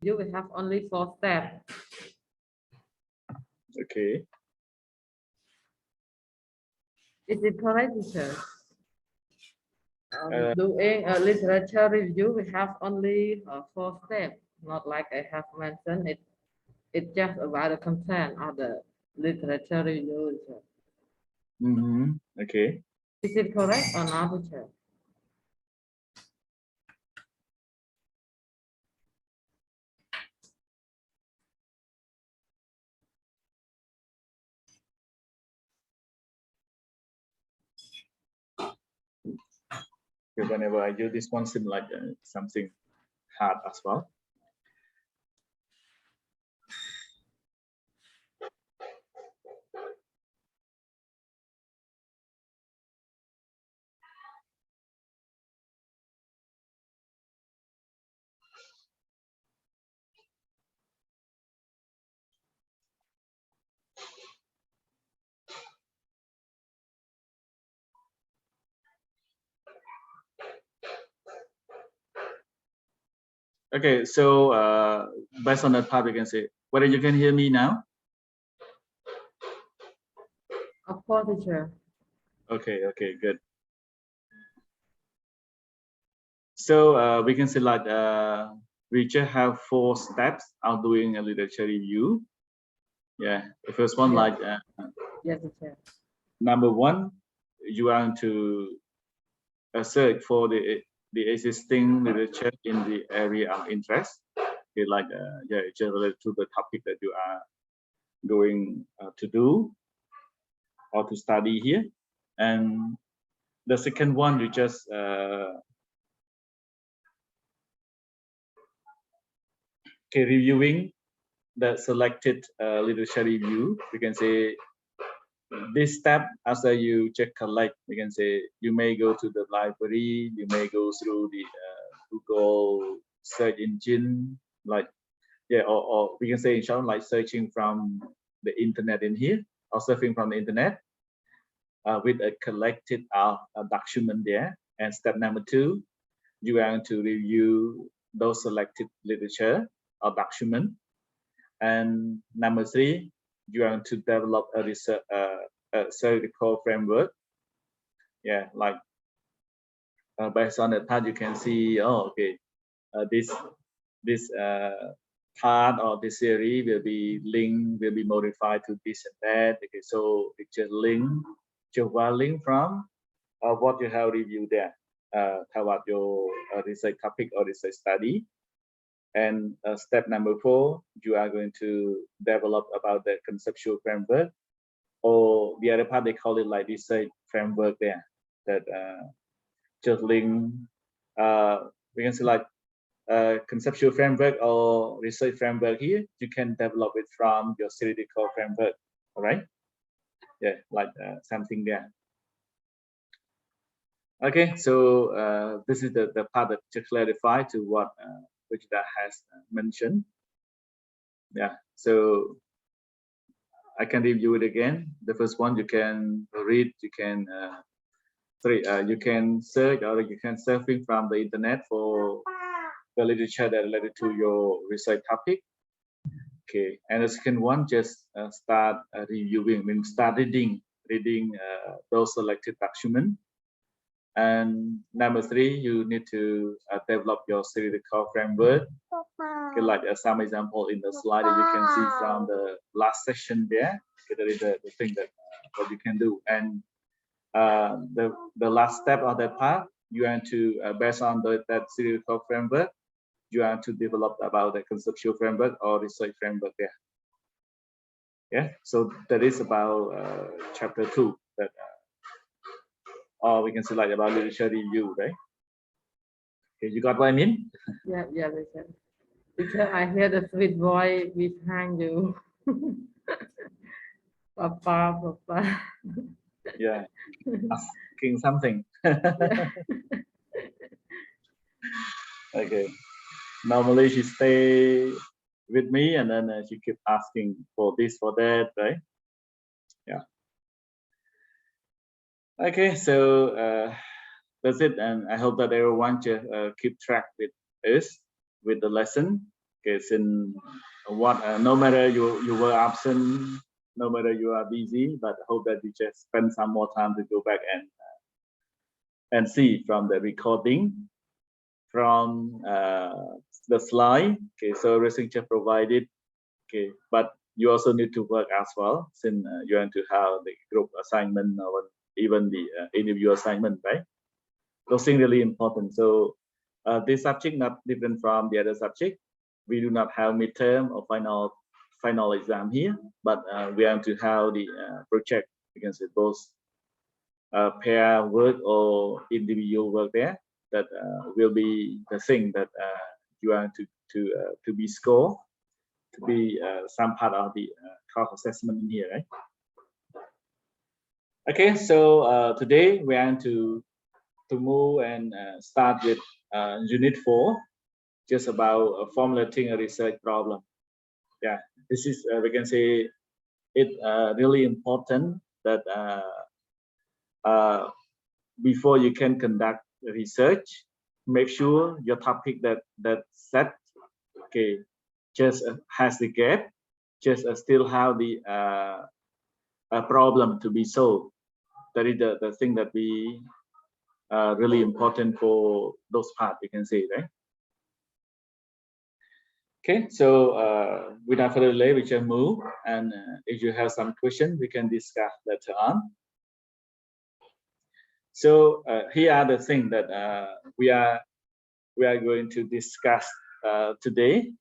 You will have only 4 steps. Okay. Is it correct, teacher? Doing a literature review, we have only 4 steps. Not like I have mentioned it. It's just about the content of the literature review. Okay. Is it correct or not, teacher? Whenever I use this one, seems like something hard as well. Okay, so based on that part, we can say whether you can hear me now. Of course, teacher. Okay, good. So we can say like we just have 4 steps of doing a literature review. Yeah, the first one, Yes. like Yes, teacher. number 1, you want to search for the existing literature in the area of interest. Okay, like yeah, it's related to the topic that you are going to do or to study here. And the second one, you just okay, reviewing the selected literature review. We can say this step, after you check collect, we can say you may go to the library, you may go through the Google search engine, like yeah, or we can say in short, like searching from the internet in here, or surfing from the internet with a collected document there. And step number 2, you want to review those selected literature or document. And number 3, you want to develop a research theoretical framework. Yeah, like based on that part, you can see, oh, okay, this part or this theory will be linked, will be modified to this and that. Okay, so it's just link from what you have reviewed there about your research topic or research study. And step number 4, you are going to develop about the conceptual framework, or the other part they call it like research framework there, that just link we can say like conceptual framework or research framework here. You can develop it from your theoretical framework. All right, yeah, like something there. Okay, so this is the part that to clarify to what Wichita has mentioned. Yeah, so I can review it again. The first one, you can read, you can you can search, or you can surfing from the internet for the literature that related to your research topic. Okay, and the second one, just start reviewing, start reading those selected documents. And number 3, you need to develop your theoretical framework. Okay, like some example in the slide that you can see from the last session there. Okay, that is the thing that what you can do. And the last step of that part, you want to based on that theoretical framework, you want to develop about the conceptual framework or research framework there. Yeah, so that is about chapter 2, that or we can say like about literature review, right? Okay, you got what I mean? Yeah, teacher. Teacher, I hear the sweet boy behind you. Papa. Yeah, asking something. Okay, normally she stay with me, and then she keep asking for this, for that, right? Yeah. Okay, so that's it, and I hope that everyone just keep track with us with the lesson. Okay, since what no matter you were absent, no matter you are busy, but I hope that you just spend some more time to go back and see from the recording, from the slide. Okay, so everything just provided. Okay, but you also need to work as well, since you want to have the group assignment or even the interview assignment, right? Those things really important. So this subject not different from the other subject. We do not have midterm or final exam here, but we have to have the project. You can say both pair work or individual work there. That will be the thing that you are to be scored, to be some part of the course assessment in here, right? Okay, so today we are to move and start with unit 4, just about formulating a research problem. Yeah, this is we can say it really important that before you can conduct research, make sure your topic that set, okay, just has the gap, just still have the a problem to be solved. That is the thing that we really important for those parts, you can say, right? Okay, so without further delay, we can move, and if you have some question, we can discuss later on. So here are the things that we are going to discuss today.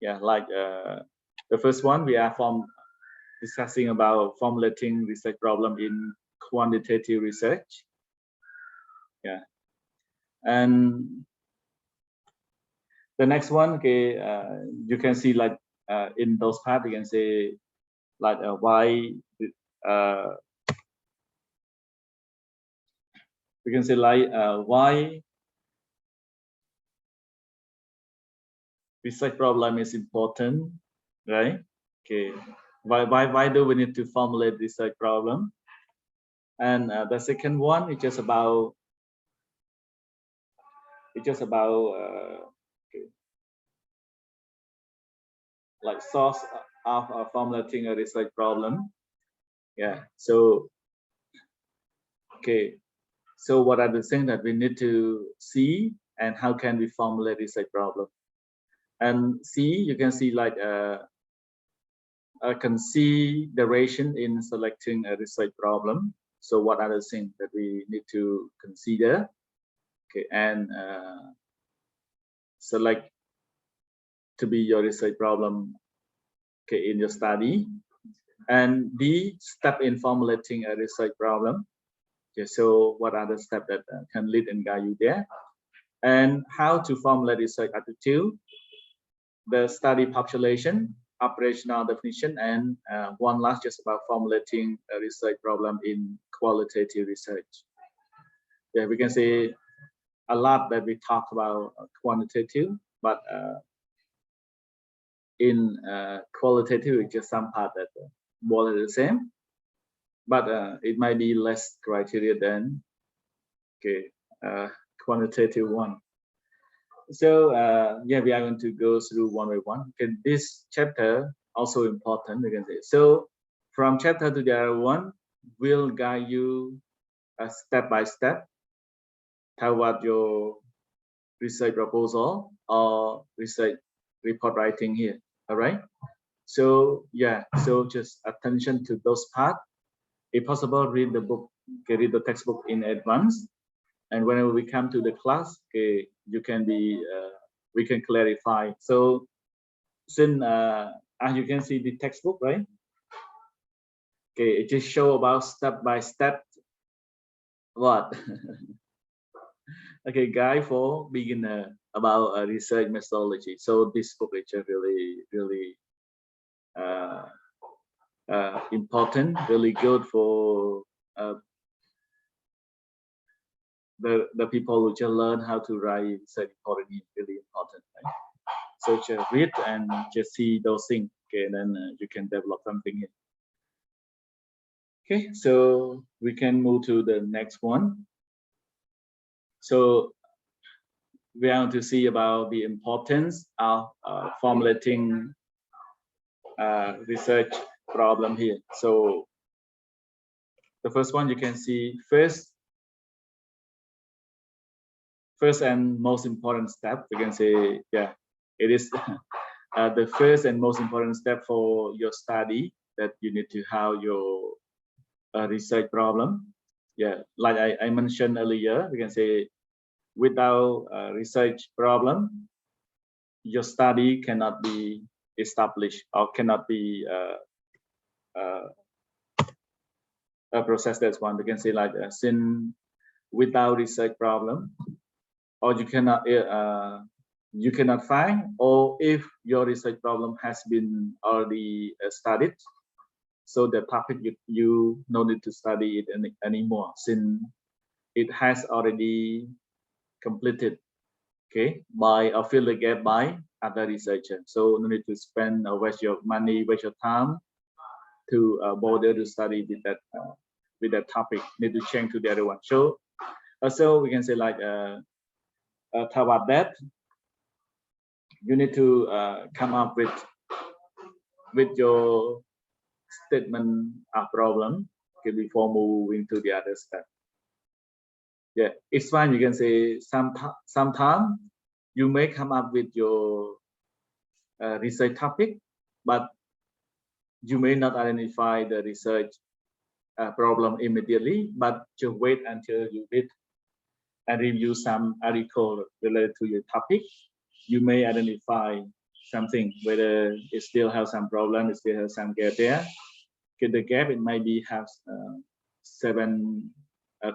Yeah, like the first one, we are discussing about formulating research problem in quantitative research. Yeah, and the next one, okay, you can see like in those parts, you can say like why we can say like why research problem is important, right? Okay, why do we need to formulate research problem? And the second one is just about okay, like source of formulating a research problem. Yeah, so okay, so what are the things that we need to see, and how can we formulate research problem? And see, you can see like consideration in selecting a research problem. So what are the things that we need to consider? Okay, and select to be your research problem, okay, in your study. And B, step in formulating a research problem. Okay, so what are the steps that can lead and guide you there? And how to formulate research attitude, the study population, operational definition, and one last just about formulating a research problem in qualitative research. Yeah, we can say a lot that we talk about quantitative, but in qualitative, it's just some part that more or less the same, but it might be less criteria than okay quantitative one. So yeah, we are going to go through one by one. Okay, this chapter also important, we can say. So from chapter to the other one will guide you step by step toward your research proposal or research report writing here. All right. So yeah, so just attention to those parts. If possible, read the book, okay, read the textbook in advance. And whenever we come to the class, okay, you can be, we can clarify. So since as you can see the textbook, right? Okay, it just show about step by step what? Okay, guide for beginner about research methodology. So this book is really important, really good for the people who just learn how to write research report. Really important, right? So just read and just see those things, okay, and then you can develop something here. Okay, so we can move to the next one. So we want to see about the importance of formulating research problem here. So the first one you can see first and most important step. We can say, yeah, it is the first and most important step for your study, that you need to have your research problem. Yeah, like I mentioned earlier, we can say without a research problem, your study cannot be established or cannot be processed as one. We can say like since without research problem, or you cannot find, or if your research problem has been already studied, so the topic you no need to study it anymore, since it has already completed, okay, by or fill the gap by other researcher. So no need to spend or waste your money, waste your time to bother to study with that topic. Need to change to the other one. So also we can say like about that, you need to come up with your statement of problem, okay, before moving to the other step. Yeah, it's fine. You can say sometime you may come up with your research topic, but you may not identify the research problem immediately, but just wait until you read and review some article related to your topic. You may identify something, whether it still has some problem, it still has some gap there. Okay, the gap, it might be have 7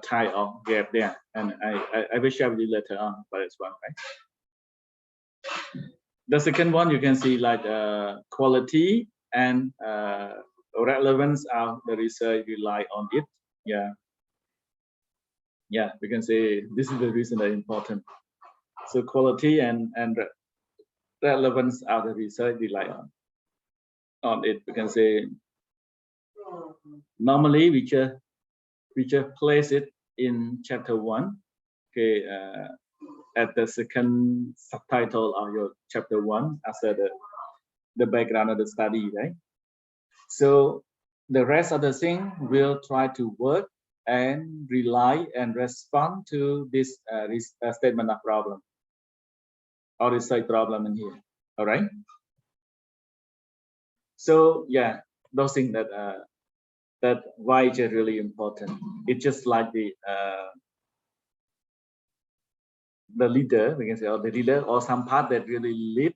type of gap there, and I will share with you later on for this one, right? The second one you can see like quality and relevance of the research rely on it. Yeah, we can say this is the reason that important. So quality and relevance of the research rely on it. We can say normally we just place it in chapter 1, okay, at the second subtitle of your chapter 1 after the background of the study, right? So the rest of the thing will try to work and rely and respond to this statement of problem or research problem in here. All right. So yeah, those things that why it's really important. It's just like the leader, we can say, or the leader, or some part that really leads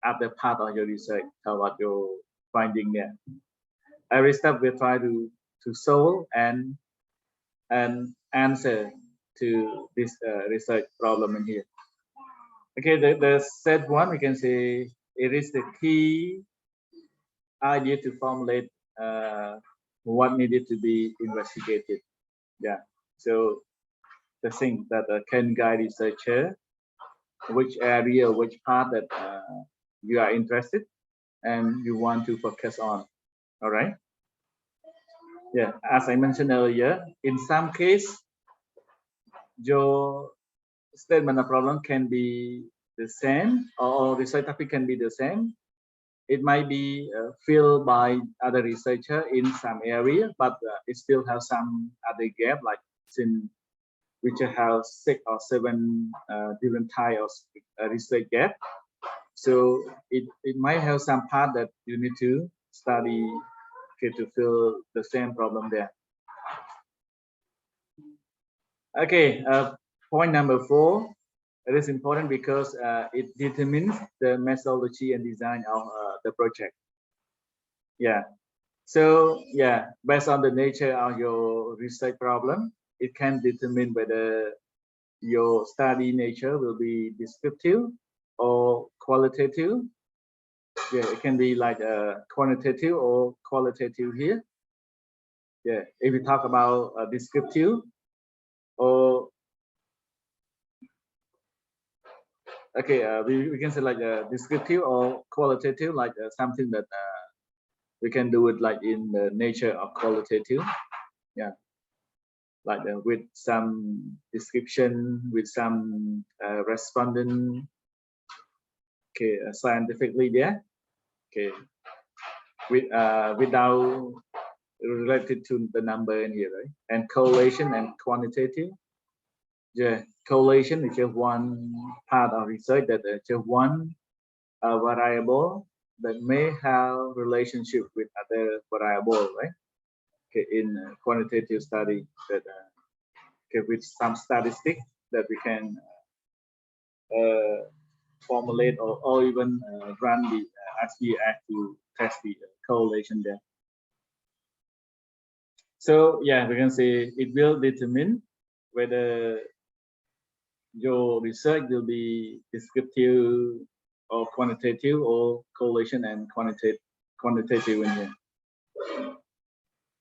at the part of your research about your finding there. Every step we try to solve and answer to this research problem in here. Okay, the third one, we can say it is the key idea to formulate what needed to be investigated. Yeah, so the thing that can guide researcher, which area, which part that you are interested and you want to focus on. All right. Yeah, as I mentioned earlier, in some case, your statement of problem can be the same, or research topic can be the same. It might be filled by other researcher in some area, but it still has some other gap, like since which have 6 or 7 different types of research gap. So it might have some part that you need to study, okay, to fill the same problem there. Okay, point number 4. It is important because it determines the methodology and design of the project. Yeah. So yeah, based on the nature of your research problem, it can determine whether your study nature will be descriptive or qualitative. Yeah, it can be like quantitative or qualitative here. Yeah, if we talk about descriptive or okay, we can say like descriptive or qualitative, like something that we can do it like in the nature of qualitative. Yeah. like with some description, with some respondent, okay, scientifically there, okay, with without related to the number in here, right? And correlation and quantitative. Yeah, correlation is just one part of research that just one variable that may have relationship with other variable, right? Okay, in quantitative study that okay, with some statistic that we can formulate or even run the SPF to test the correlation there. So yeah, we can say it will determine whether your research will be descriptive or quantitative or correlation and quantitative in here.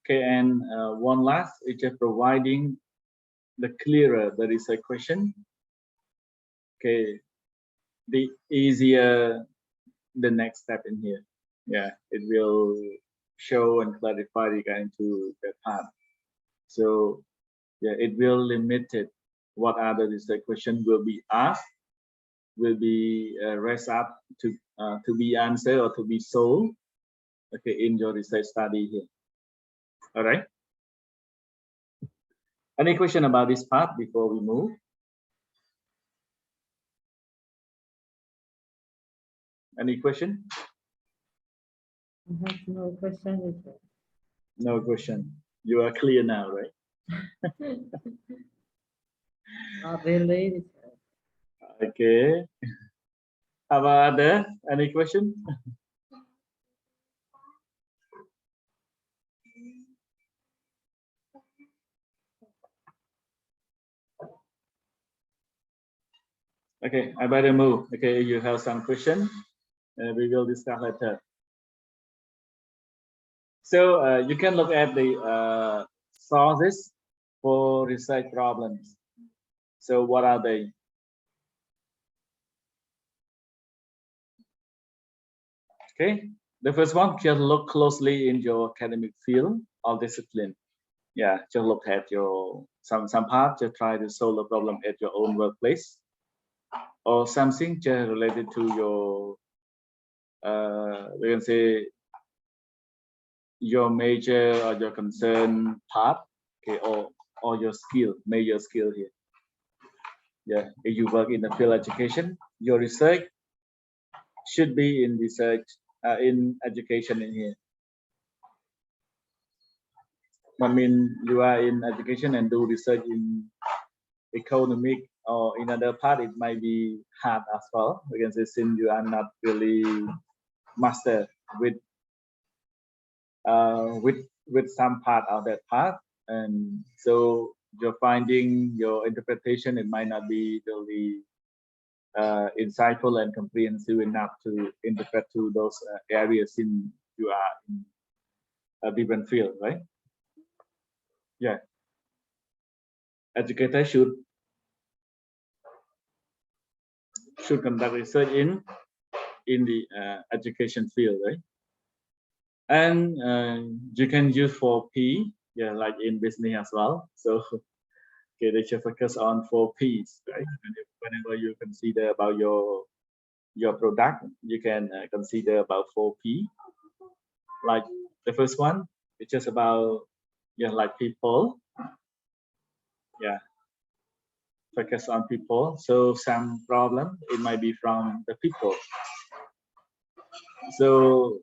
Okay, and one last is just providing the clearer the research question. Okay, the easier the next step in here. Yeah, it will show and clarify regarding to that part. So yeah, it will limit it. What are the research questions will be asked, will be raised up to be answered or to be solved. Okay, in your research study here. All right. Any question about this part before we move? Any question? I have no question. No question. You are clear now, right? Not really. Okay. How about other? Any question? Okay, I better move. Okay, you have some question, we will discuss later. So you can look at the sources for research problems. So what are they? Okay, the first one, just look closely in your academic field or discipline. Yeah, just look at your some part, just try to solve the problem at your own workplace, or something just related to your we can say your major or your concern part, okay, or your skill, major skill here. Yeah, if you work in the field education, your research should be in research in education in here. I mean, you are in education and do research in economic or in other part, it might be hard as well. We can say since you are not really master with some part of that part, and so your finding, your interpretation, it might not be really insightful and comprehensive enough to interpret to those areas in you are in a different field, right? Yeah, educator should conduct research in the education field, right? And you can use 4P, yeah, like in business as well. So okay, they should focus on 4Ps, right? Whenever you consider about your product, you can consider about 4P. Like the first one, it's just about like people. Yeah, focus on people. So some problem, it might be from the people. So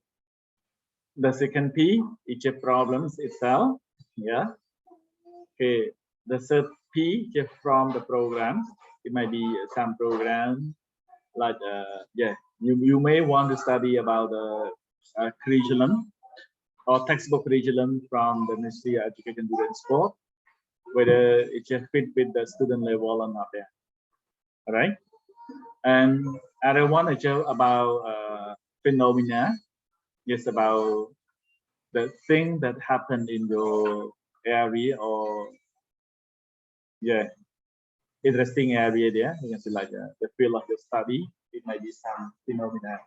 the second P, it's a problems itself. Yeah. Okay. The third P, just from the programs. It might be some program like yeah. You may want to study about the curriculum or textbook curriculum from the Ministry of Education and Sport, whether it just fit with the student level or not there. All right. And other one is just about phenomena. Yes, about the thing that happened in your area or yeah, interesting area there. You can see like the field of your study. It might be some phenomena.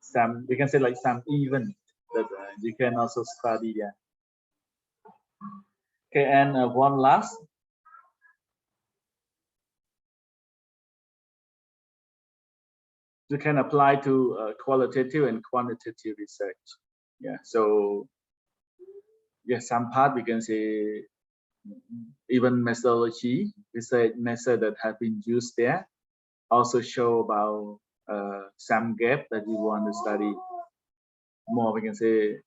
Some we can say like some event that you can also study there. Okay, and one last. You can apply to qualitative and quantitative research. Yeah, so yeah, some part we can say even methodology, research method that have been used there also show about some gap that you want to study more. We can say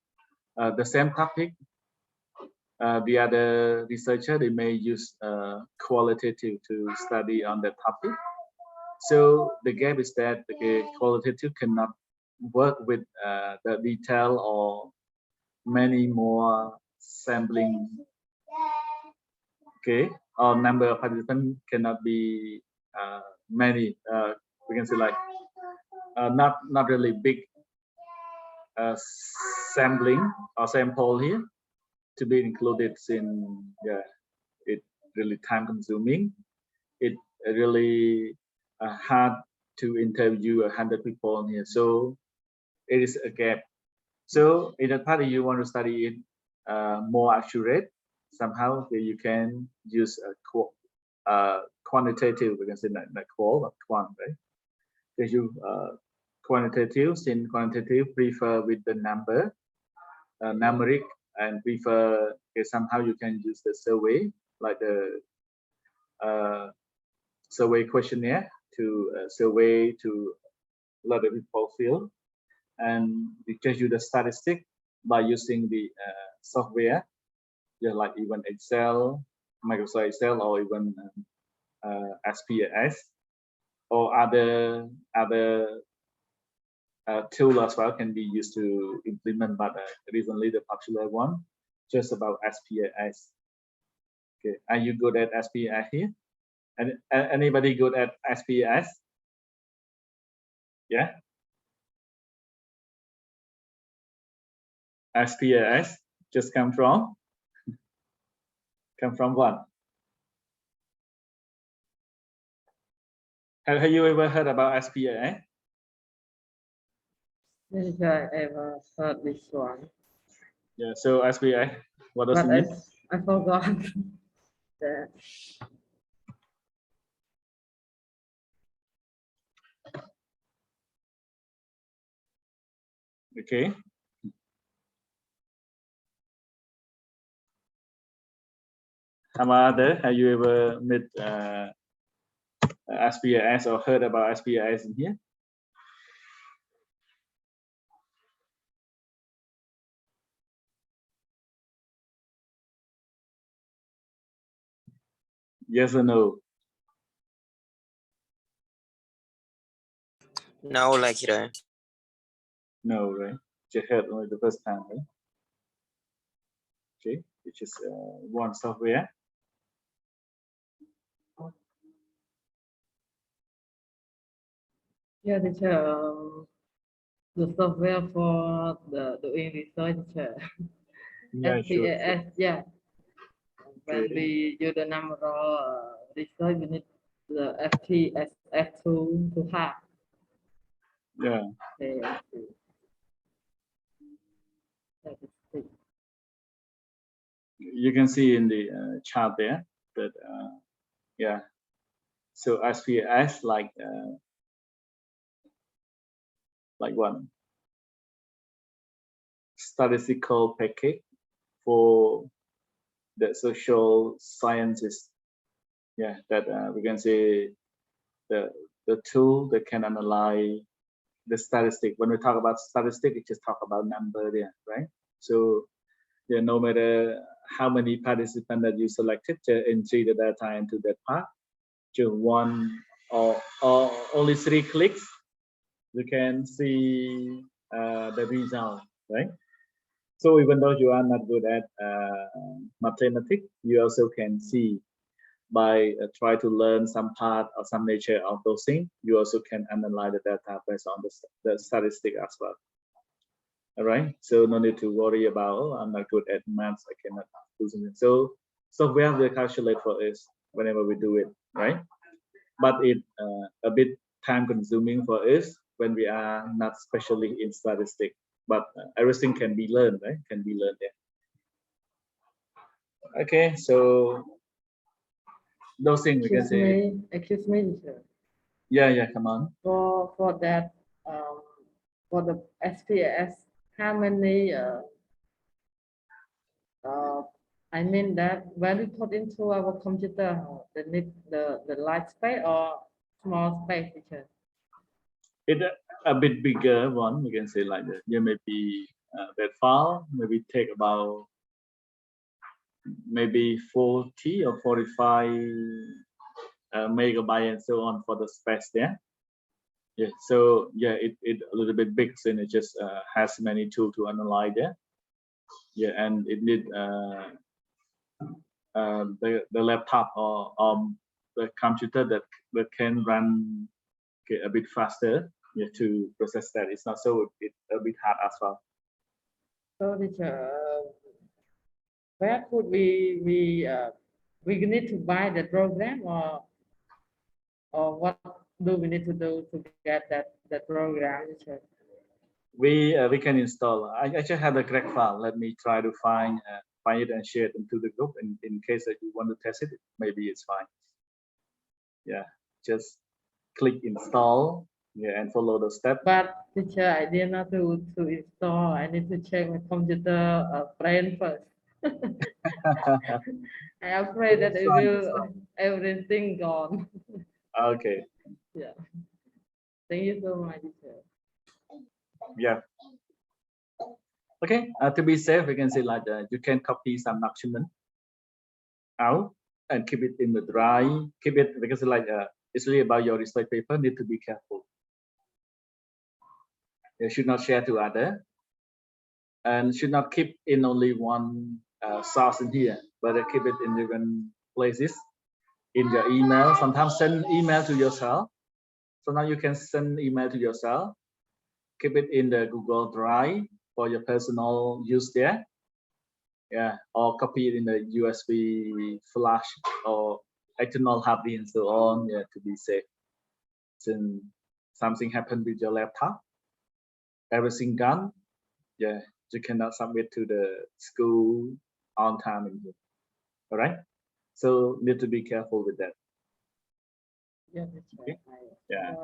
the same topic. The other researcher, they may use qualitative to study on that topic. So the gap is that the qualitative cannot work with the detail or many more sampling. Okay, or number of participants cannot be many. We can say like not really big sampling or sample here to be included in, yeah, it really time consuming. It really hard to interview 100 people here, so it is a gap. So in that part, you want to study it more accurate. Somehow you can use a quantitative, we can say like qual, quant, right? Because you quantitative, in quantitative prefer with the number, numeric, and prefer, okay, somehow you can use the survey, like the survey questionnaire to survey to let the people fill, and it gives you the statistic by using the software, just like even Excel, Microsoft Excel, or even SPSS or other tool as well can be used to implement. But recently the popular one just about SPSS. Okay, are you good at SPSS here? And anybody good at SPSS? Yeah. SPSS just come from what? Have you ever heard about SPSS? Yes, I ever heard this one. Yeah, so SPSS, what does it mean? I forgot that. Okay. How about other? Have you ever met SPSS or heard about SPSS in here? Yes or no? No, like it. No, right? Just heard only the first time, right? Okay, which is one software. Yeah, teacher. The software for the doing research, teacher. Yeah, sure. SPSS, yeah. When Okay. we do the number research, we need the FTSF to have. Yeah. Okay, I see. That is good. You can see in the chart there that yeah. So SPSS like one statistical package for the social sciences. Yeah, that we can say the tool that can analyze the statistic. When we talk about statistic, it just talk about number there, right? So yeah, no matter how many participants that you selected to entry the data into that part, just one or only 3 clicks, you can see the result, right? So even though you are not good at mathematics, you also can see by try to learn some part or some nature of those things. You also can analyze the data based on the statistic as well. All right, so no need to worry about, oh, I'm not good at maths, I cannot do something. So software will calculate for us whenever we do it, right? But it a bit time consuming for us when we are not specially in statistics. But everything can be learned, right? Can be learned there. Okay, so those things we can say. Excuse me, teacher. Yeah, come on. For that, for the SPS, how many I mean that when we put into our computer, the large space or small space, teacher? It a bit bigger one, we can say like that. Yeah, maybe that file maybe take about maybe 40 or 45 megabyte and so on for the space there. Yeah, so yeah, it a little bit big, and it just has many tools to analyze there. Yeah, and it need the laptop or the computer that can run a bit faster, yeah, to process that. It's not so it's a bit hard as well. So teacher, where could we need to buy the program or what do we need to do to get that program, teacher? We can install. I just have the correct file. Let me try to find it and share it into the group. In case that you want to test it, maybe it's fine. Yeah, just click install. Yeah, and follow the step. But teacher, I did not to install. I need to check my computer brain first. I'm afraid that it will everything gone. Okay. Yeah. Thank you so much, teacher. Yeah. Okay. To be safe, we can say like you can copy some document out and keep it in the drive. Keep it because like it's really about your research paper. Need to be careful. You should not share to other, and should not keep in only one source in here, but keep it in different places. In your email, sometimes send email to yourself. So now you can send email to yourself. Keep it in the Google Drive for your personal use there. Yeah, or copy it in the USB flash or external hard disk and so on. Yeah, to be safe. Since something happened with your laptop, everything gone. Yeah, you cannot submit to the school on time in here. All right. So need to be careful with that. Yeah, Okay. yeah.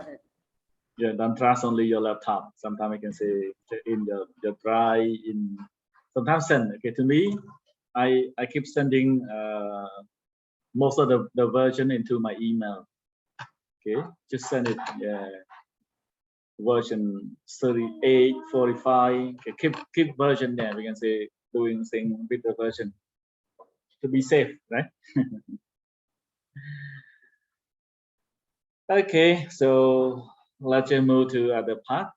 Yeah, don't trust only your laptop. Sometimes I can say in your drive in sometimes send. Okay, to me, I keep sending most of the version into my email. Okay, just send it. Yeah, version 38, 45. Okay, keep version there. We can say doing thing with the version to be safe, right? Okay, so let's just move to other part.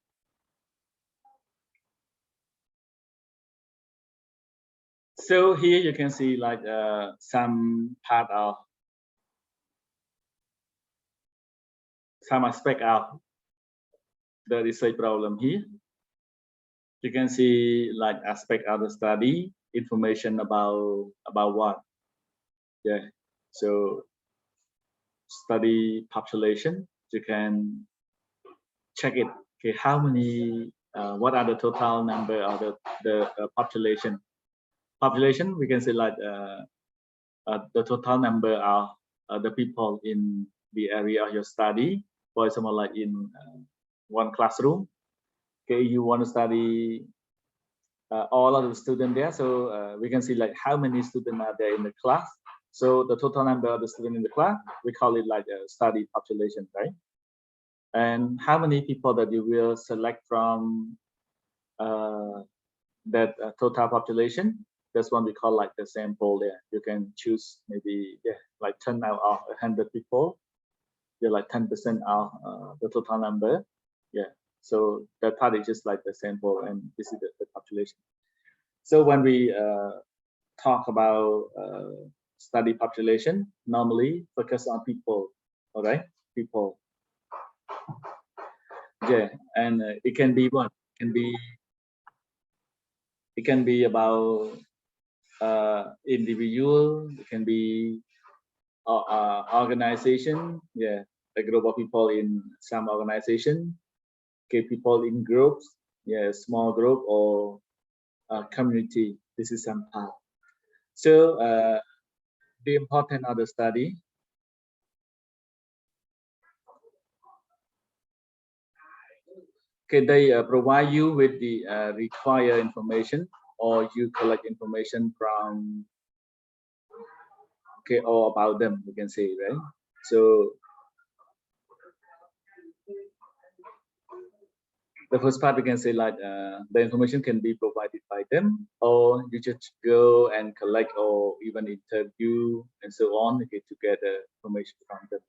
So here you can see like some part of some aspect of the research problem here. You can see like aspect of the study, information about what. Yeah. So study population. You can check it. Okay, how many? What are the total number of the population? Population. We can say like the total number of the people in the area of your study. For example, like in one classroom. Okay, you want to study all of the students there, so we can see like how many students are there in the class. So the total number of the students in the class, we call it like a study population, right? And how many people that you will select from that total population, that's one we call like the sample there. You can choose maybe like 10 out of 100 people. You're like 10% of the total number. Yeah. So that part is just like the sample, and this is the population. So when we talk about study population, normally focus on people. All right, people. Yeah, and it can be what? It can be about individual. It can be organization. Yeah, a group of people in some organization. Okay, people in groups. Yeah, small group or community. This is some part. So the importance of the study. Okay, they provide you with the required information, or you collect information from, okay, all about them, we can say, right? So the first part, we can say like the information can be provided by them, or you just go and collect, or even interview and so on, okay, to get information from them.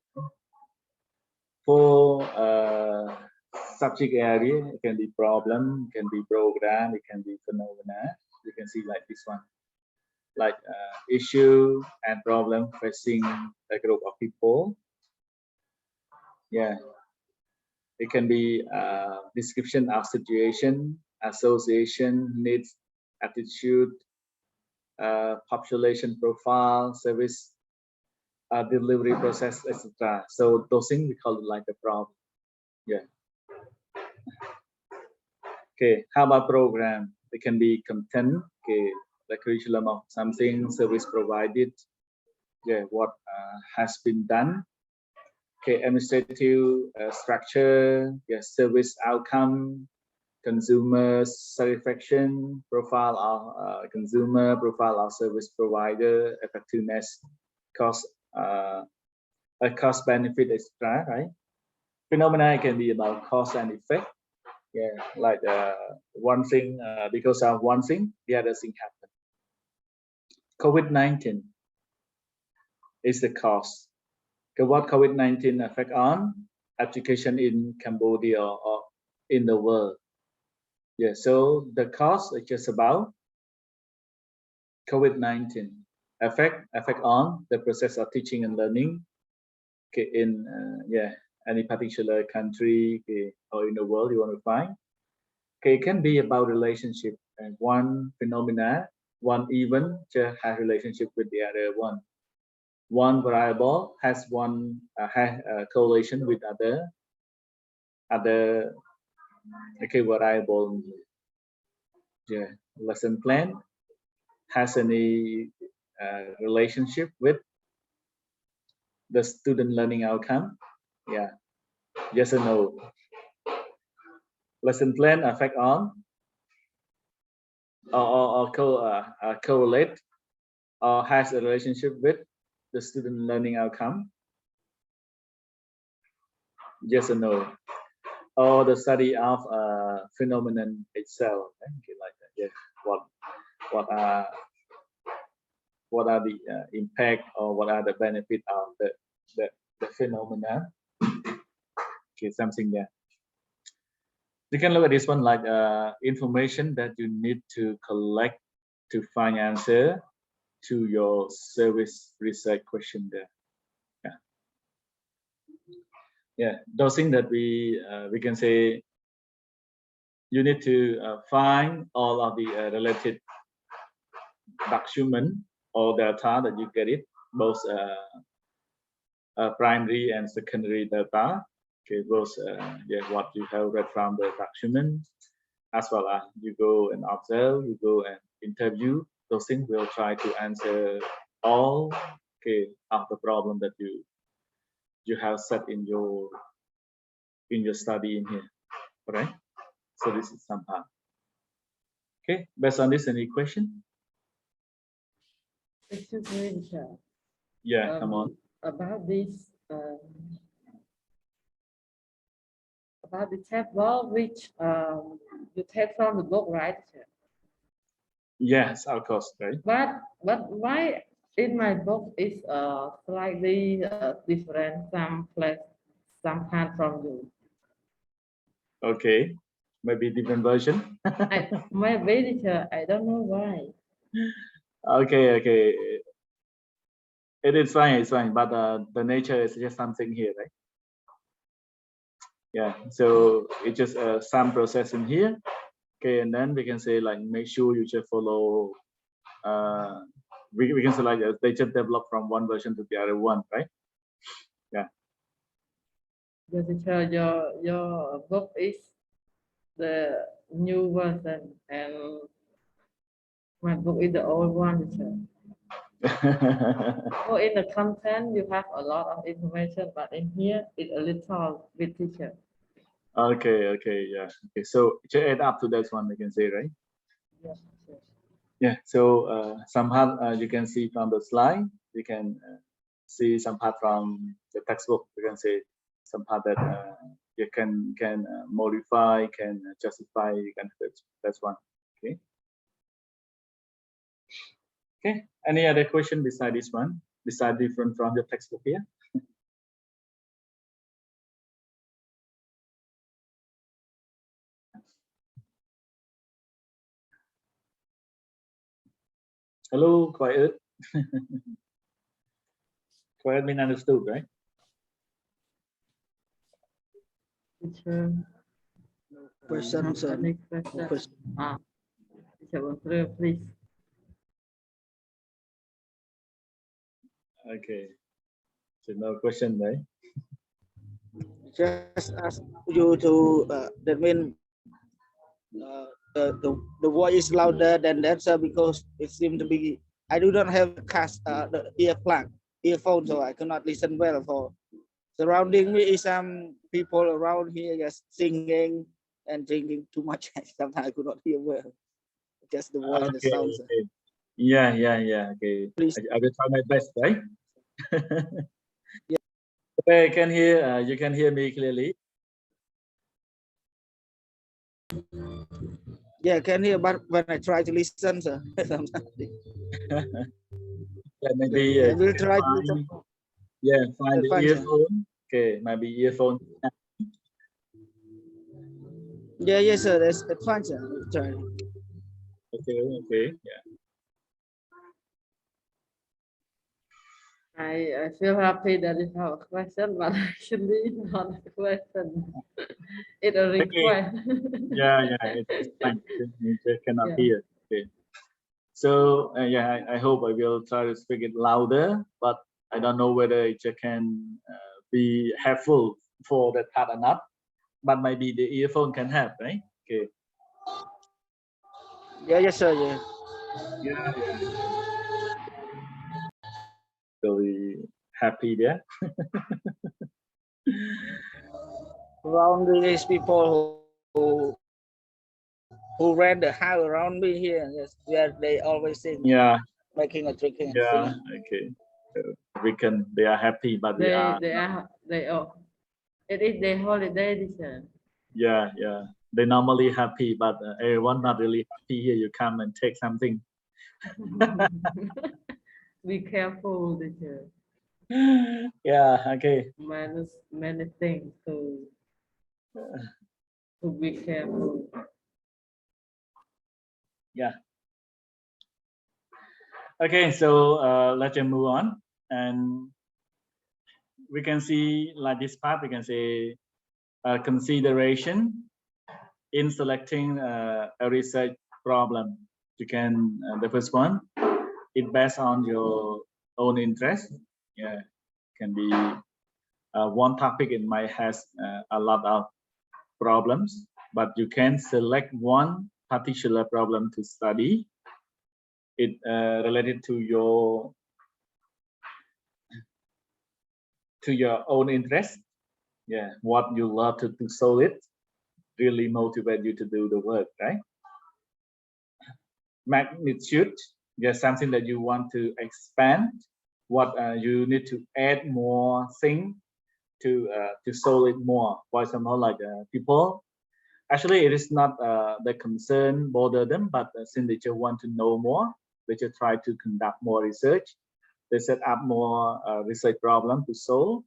For subject area, it can be problem, it can be program, it can be phenomena. You can see like this one, like issue and problem facing a group of people. Yeah, it can be description of situation, association, needs, attitude, population profile, service delivery process, etc. So those things we call it like a problem. Yeah. Okay, how about program? It can be content, okay, the curriculum of something, service provided, yeah, what has been done. Okay, administrative structure, yes, service outcome, consumer satisfaction, profile of consumer, profile of service provider, effectiveness, cost, cost benefit, etc. Right? Phenomena can be about cause and effect. Yeah, like one thing, because of one thing, the other thing happened. COVID-19 is the cause. Okay, what COVID-19 affect on education in Cambodia or in the world? Yeah, so the cause is just about COVID-19 effect on the process of teaching and learning. Okay, in any particular country, okay, or in the world you want to find. Okay, it can be about relationship, and one phenomena, one event just has relationship with the other one. One variable has one has a correlation with other okay variable. Yeah, lesson plan has any relationship with the student learning outcome? Yeah, yes or no? Lesson plan affect on or correlate or has a relationship with the student learning outcome? Yes or no? Or the study of a phenomenon itself, okay, like that. Yeah, what are the impact or what are the benefit of the phenomena? Okay, something there. You can look at this one like information that you need to collect to find answer to your service research question there. Yeah, yeah, those things that we can say you need to find all of the related document or data that you get it, both primary and secondary data. Okay, both yeah, what you have read from the document, as well as you go and observe, you go and interview. Those things will try to answer all of the problem that you have set in your study in here. All right. So this is some part. Okay. Based on this, any question? Excuse me, sir. Yeah. Come on. About this. About the table which you take from the book, right? Yes, of course, right. But why in my book is slightly different, some place, some part from you? Okay, maybe different version. Maybe I don't know why. Okay, okay. It is fine, it's fine, but the nature is just something here, right? Yeah, so it's just some process in here. Okay, and then we can say like make sure you just follow. We can say like they just develop from one version to the other one, right? Yeah. The teacher, your book is the new version and my book is the old one, teacher. Oh, in the content you have a lot of information, but in here it's a little bit teacher. Okay, yeah. Okay, so just add up to that one, I can say, right? Yes, yes. Yeah, so some part you can see from the slide, you can see some part from the textbook. You can say some part that you can modify, can justify. You can that's one. Okay. Okay. Any other question beside this one? Beside different from the textbook here? Hello, quiet. Quiet mean understood, right? Teacher. Question, sir. Any question? Question. Teacher Walter, please. Okay. So no question, right? Just ask you to that mean the voice is louder than that, sir, because it seems to be I do not have the earphone, so I cannot listen well. For surrounding me is some people around here just singing and drinking too much. Sometimes I could not hear well. Just the voice and the sound, sir. Okay. Yeah. Okay. Please. I will try my best, right? Yeah. Okay, I can hear. You can hear me clearly. Yeah, I can hear, but when I try to listen, sir, sometimes. Yeah, maybe I will try to find, listen. find the Fine, sir. earphone. Okay, maybe earphone. Yeah, yes, sir. That's fine, sir. We'll try. Okay. Yeah. I feel happy that you have a question, but actually not a question. It's a request. Yeah. It's fine. You just cannot Yeah. hear. Okay. So yeah, I hope I will try to speak it louder, but I don't know whether it can be helpful for that part or not. But maybe the earphone can help, right? Okay. Yeah, yes, sir. Yeah. Yeah. Really happy there. Around these people who rent the house around me here, yes, where they always sing, Yeah. making a drinking and Yeah. singing. Okay. They are happy, but we are. They are. It is their holiday, teacher. Yeah. They normally happy, but everyone not really happy here. You come and take something. Be careful, teacher. Yeah. Okay. Many things to be careful. Yeah. Okay. So let's just move on, and we can see like this part. We can say consideration in selecting a research problem. You can the first one. It based on your own interest. Yeah, can be one topic. It might has a lot of problems, but you can select one particular problem to study. It related to your own interest. Yeah, what you love to solve it really motivate you to do the work, right? Magnitude, yes, something that you want to expand. What you need to add more thing to solve it more. For example, like people. Actually, it is not the concern bother them, but since they just want to know more, they just try to conduct more research. They set up more research problem to solve.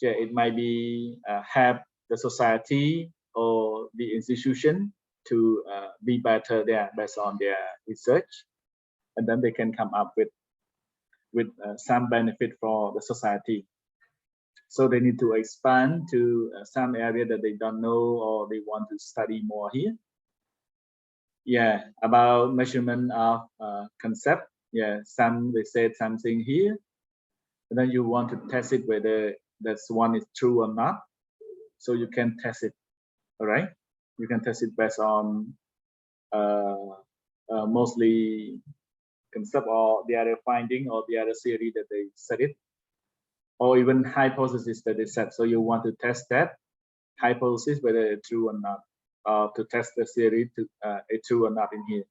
Yeah, it might be help the society or the institution to be better there based on their research, and then they can come up with some benefit for the society. So they need to expand to some area that they don't know or they want to study more here. Yeah, about measurement of concept. Yeah, they said something here, and then you want to test it whether that's one is true or not. So you can test it. All right, you can test it based on mostly concept or the other finding or the other theory that they set it, or even hypothesis that they set. So you want to test that hypothesis whether it's true or not, to test the theory to it's true or not in here.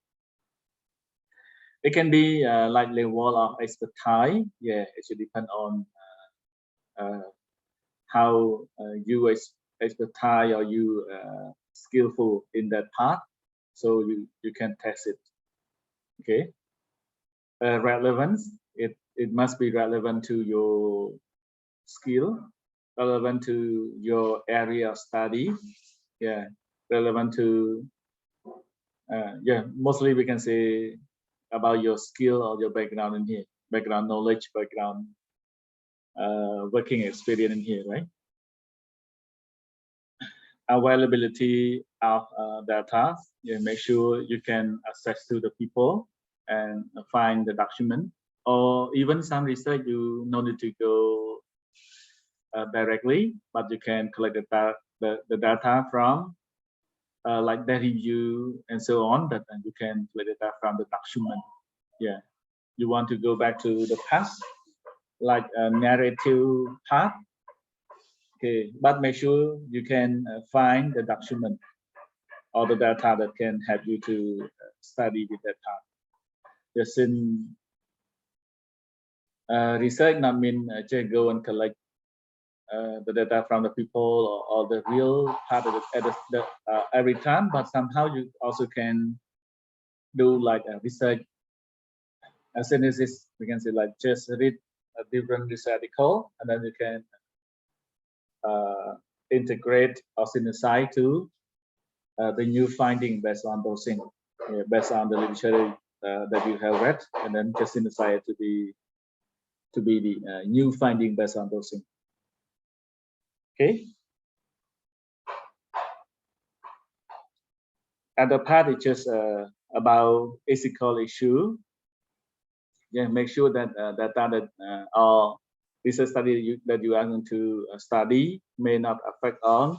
It can be like level of expertise. Yeah, it should depend on how you expertise or you skillful in that part. So you can test it. Okay. Relevance. It must be relevant to your skill, relevant to your area of study. Yeah, relevant to yeah, mostly we can say about your skill or your background in here, background knowledge, background working experience in here, right? Availability of data. Yeah, make sure you can access to the people and find the document, or even some research you no need to go directly, but you can collect the data from like the review and so on, but you can collect the data from the document. Yeah, you want to go back to the past, like a narrative part. Okay, but make sure you can find the document or the data that can help you to study with that part. Just in research, not mean just go and collect the data from the people or the real part of it every time, but somehow you also can do like a research synthesis. We can say like just read a different research article, and then you can integrate or synthesize to the new finding based on those things, based on the literature that you have read, and then just synthesize it to be the new finding based on those things. Okay. And the part is just about ethical issue. Yeah, make sure that data that or research study that you are going to study may not affect on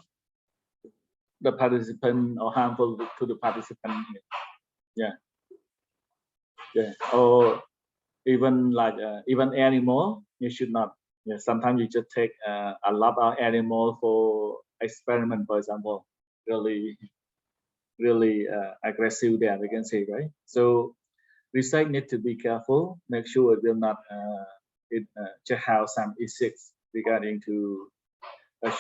the participant or harmful to the participant. Yeah, yeah, or even like even animal, you should not. Yeah, sometimes you just take a lot of animal for experiment, for example, really aggressive there, we can say, right? So research need to be careful, make sure it will not just have some ethics regarding to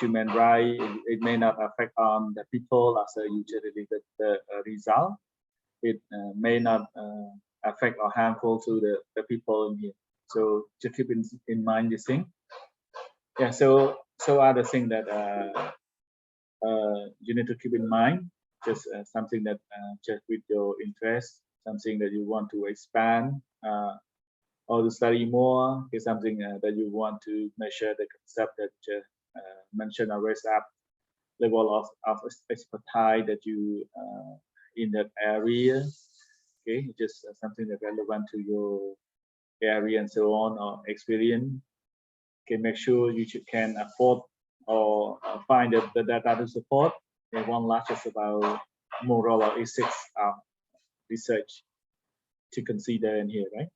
human right. It may not affect on the people as a usually the result. It may not affect or harmful to the people in here. So just keep in mind this thing. Yeah. So are the things that you need to keep in mind. Just something that just with your interest, something that you want to expand or to study more. Is something that you want to measure the concept that mentioned or raise up level of expertise that you in that area. Okay, just something that relevant to your area and so on, or experience. Okay, make sure you can afford or find the data to support. And one last is about moral or ethics research to consider in here, right?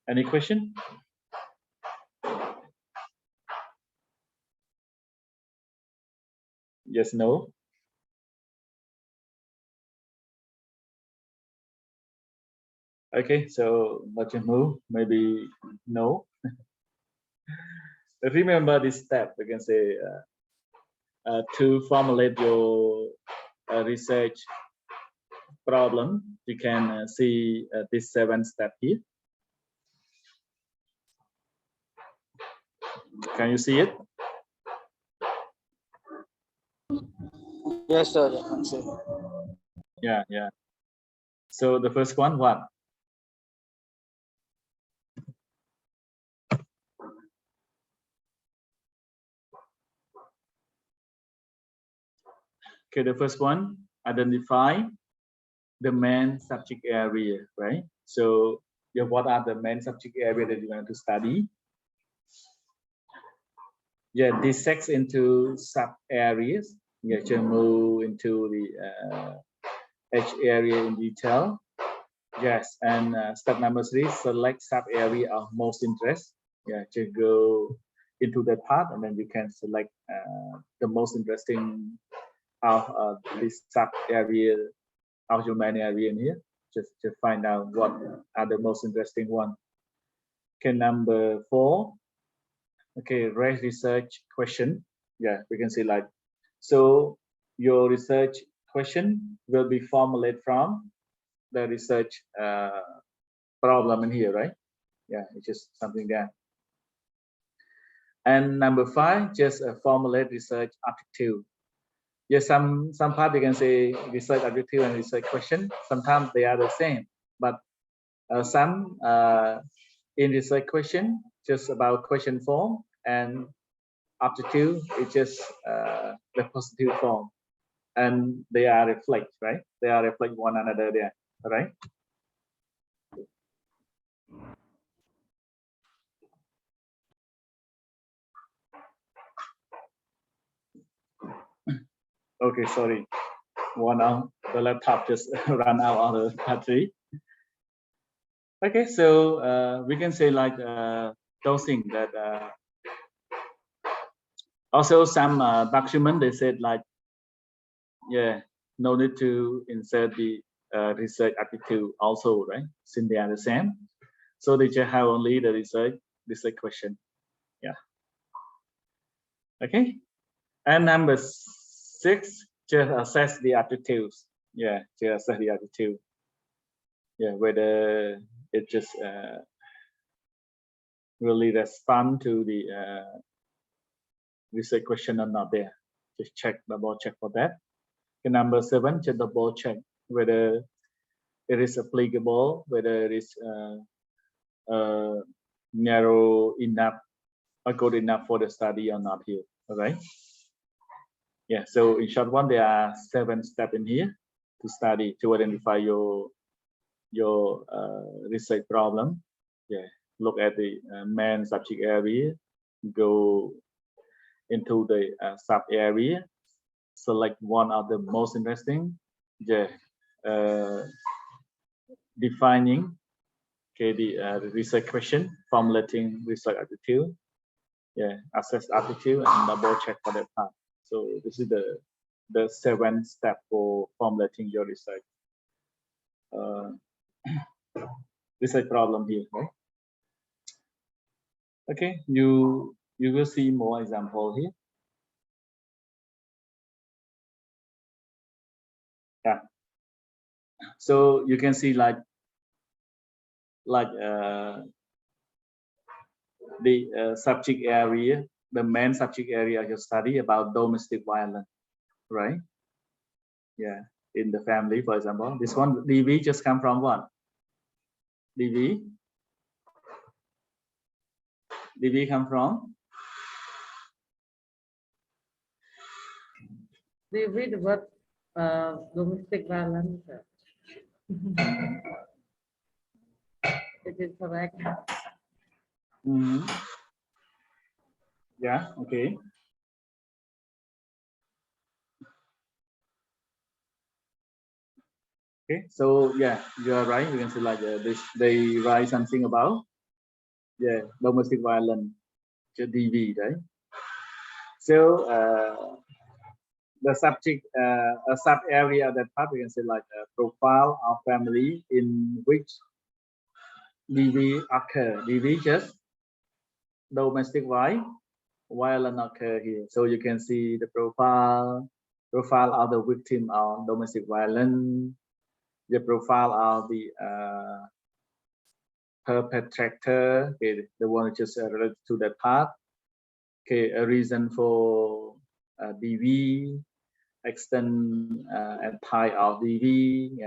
Any question? Yes, no. Okay, so let you move. Maybe no. But remember this step. We can say to formulate your research problem. You can see this 7 step here. Can you see it? Yes, sir. I can see. Yeah, yeah. So the first one, what? Okay, the first one, identify the main subject area, right? So yeah, what are the main subject area that you want to study? Yeah, dissect into sub areas. Yeah, to move into the each area in detail. Yes, and step number 3, select sub area of most interest. Yeah, just go into that part, and then you can select the most interesting of this sub area of your main area in here. Just to find out what are the most interesting one. Okay, number 4. Okay, raise research question. Yeah, we can see like, so your research question will be formulated from the research problem in here, right? Yeah, it's just something there. And number 5, just formulate research objective. Yes, some part you can say research objective and research question. Sometimes they are the same, but some in research question just about question form, and objective is just the positive form, and they are reflect, right? They are reflect one another there, right? Okay, sorry. One on the laptop just ran out of the battery. Okay, so we can say like those things that also some document they said like, yeah, no need to insert the research attitude also, right? Since they are the same, so they just have only the research question. Yeah. Okay, and number 6, just assess the attitudes. Yeah, just assess the attitude. Yeah, whether it just really respond to the research question or not there. Just double check for that. Okay, number 7, just double check whether it is applicable, whether it is narrow enough or good enough for the study or not here. All right. Yeah. So in short one, there are 7 steps in here to study, to identify your research problem. Yeah. Look at the main subject area, go into the sub area, select one of the most interesting. Yeah. Defining, okay, the research question, formulating research attitude, yeah, assess attitude, and double check for that part. So this is the 7 step for formulating your research research problem here, right? Okay, you will see more example here. Yeah. So you can see like the subject area, the main subject area of your study about domestic violence, right? Yeah, in the family, for example. This one, DV just come from what? DV come from? Do you read about domestic violence? It is correct. Mm-hmm. Yeah, okay. Okay, so yeah, you are right. You can see like they write something about, yeah, domestic violence, DV, right? So the subject, a sub area that part, we can say like a profile of family in which DV occur. DV just domestic violence occur here. So you can see the profile of the victim of domestic violence, the profile of the perpetrator, okay, the one just related to that part. Okay, a reason for DV, extent and type of DV,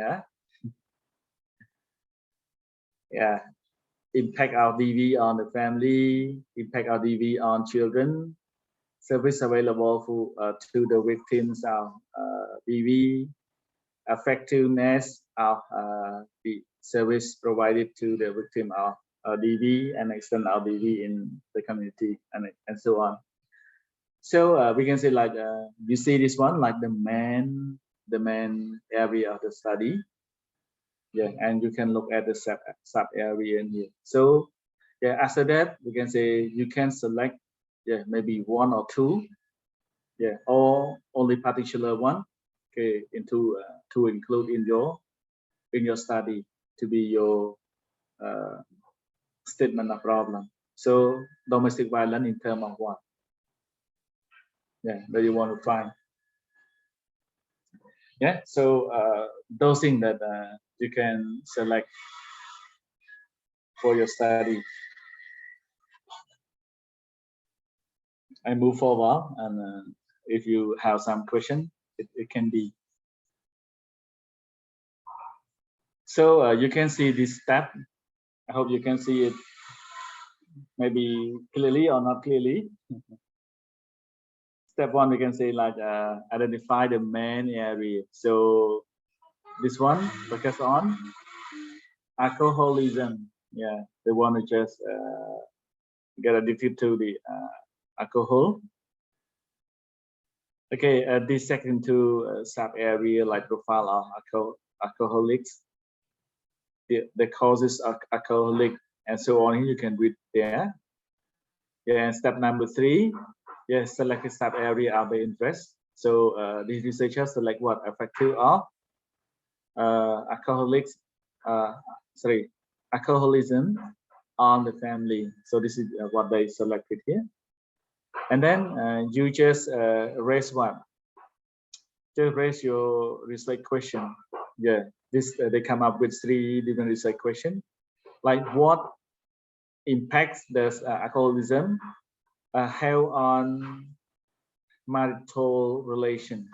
yeah, impact of DV on the family, impact of DV on children, service available for to the victims of DV, effectiveness of the service provided to the victim of DV, and extent of DV in the community, and so on. So we can say like you see this one like the main area of the study. Yeah, and you can look at the sub area in here. So yeah, after that we can say you can select, yeah, maybe one or two, yeah, or only particular one, okay, into to include in your study to be your statement of problem. So domestic violence in terms of what? Yeah, that you want to find. Yeah, so those things that you can select for your study. I move forward, and if you have some question, it can be. So you can see this step. I hope you can see it maybe clearly or not clearly. Step one, we can say like identify the main area. So this one focus on alcoholism. Yeah, they want to just get addicted to the alcohol. Okay, this second two sub area like profile of alcoholics, the causes of alcoholic and so on. You can read there. Yeah, and step number three, yes, select a sub area of the interest. So these researchers select what effective of alcoholics, alcoholism on the family. So this is what they selected here. And then you just raise what? Just raise your research question. Yeah, this they come up with 3 different research questions. Like what impacts does alcoholism have on marital relation?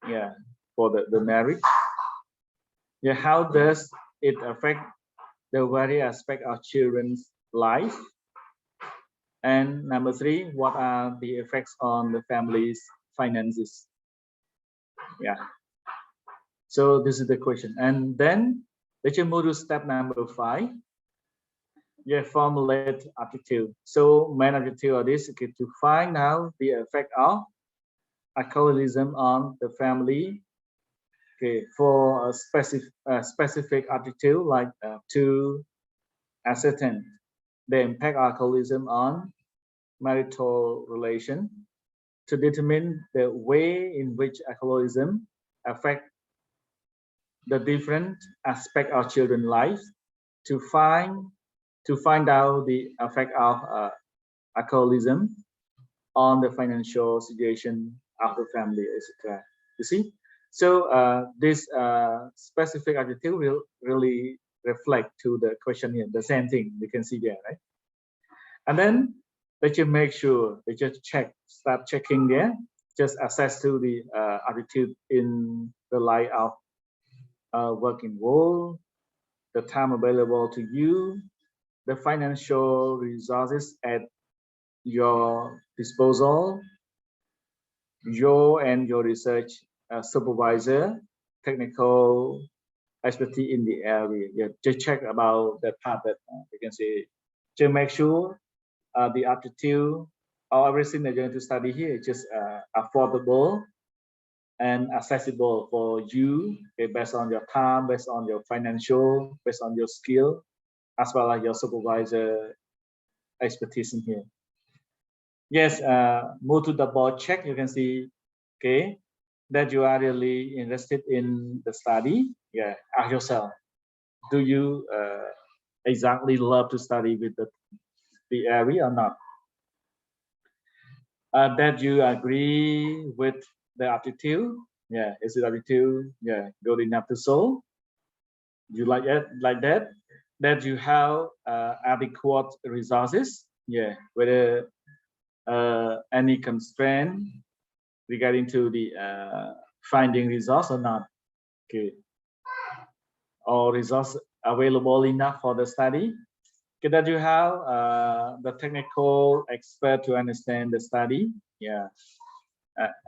Yeah, for the marriage. Yeah, how does it affect the various aspect of children's life? And number 3, what are the effects on the family's finances? Yeah. So this is the question. And then let's move to step number 5. Yeah, formulate objective. So main objective of this is to find out the effect of alcoholism on the family. Okay, for a specific objective like to ascertain the impact of alcoholism on marital relation, to determine the way in which alcoholism affect the different aspect of children's life, to find out the effect of alcoholism on the financial situation of the family, etc. You see, so this specific objective will really reflect to the question here, the same thing you can see there, right? And then let you make sure they just start checking there, just access to the objective in the light of working world, the time available to you, the financial resources at your disposal, your research supervisor, technical expertise in the area. Yeah, just check about that part that you can say, to make sure the aptitude or everything that you're going to study here is just affordable and accessible for you, okay, based on your time, based on your financial, based on your skill, as well as your supervisor expertise in here. Yes, move to the board check. You can see, okay, that you are really interested in the study. Yeah, ask yourself, do you exactly love to study with the area or not? That you agree with the aptitude. Yeah, is it aptitude? Yeah, good enough to solve. You like that? That you have adequate resources. Yeah, whether any constraint regarding to the finding resource or not. Okay, or resource available enough for the study. Okay, that you have the technical expert to understand the study. Yeah,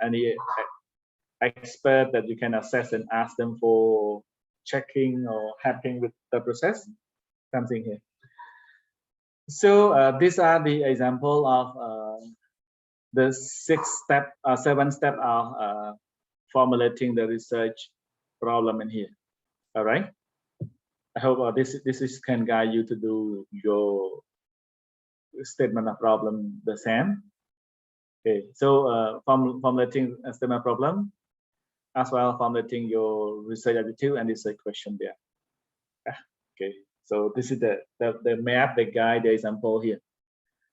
any expert that you can assess and ask them for checking or helping with the process, something here. So these are the example of the 7 step of formulating the research problem in here. All right. I hope this is can guide you to do your statement of problem the same. Okay, so formulating a statement problem, as well formulating your research attitude and research question there. Okay, so this is the map, the guide, the example here.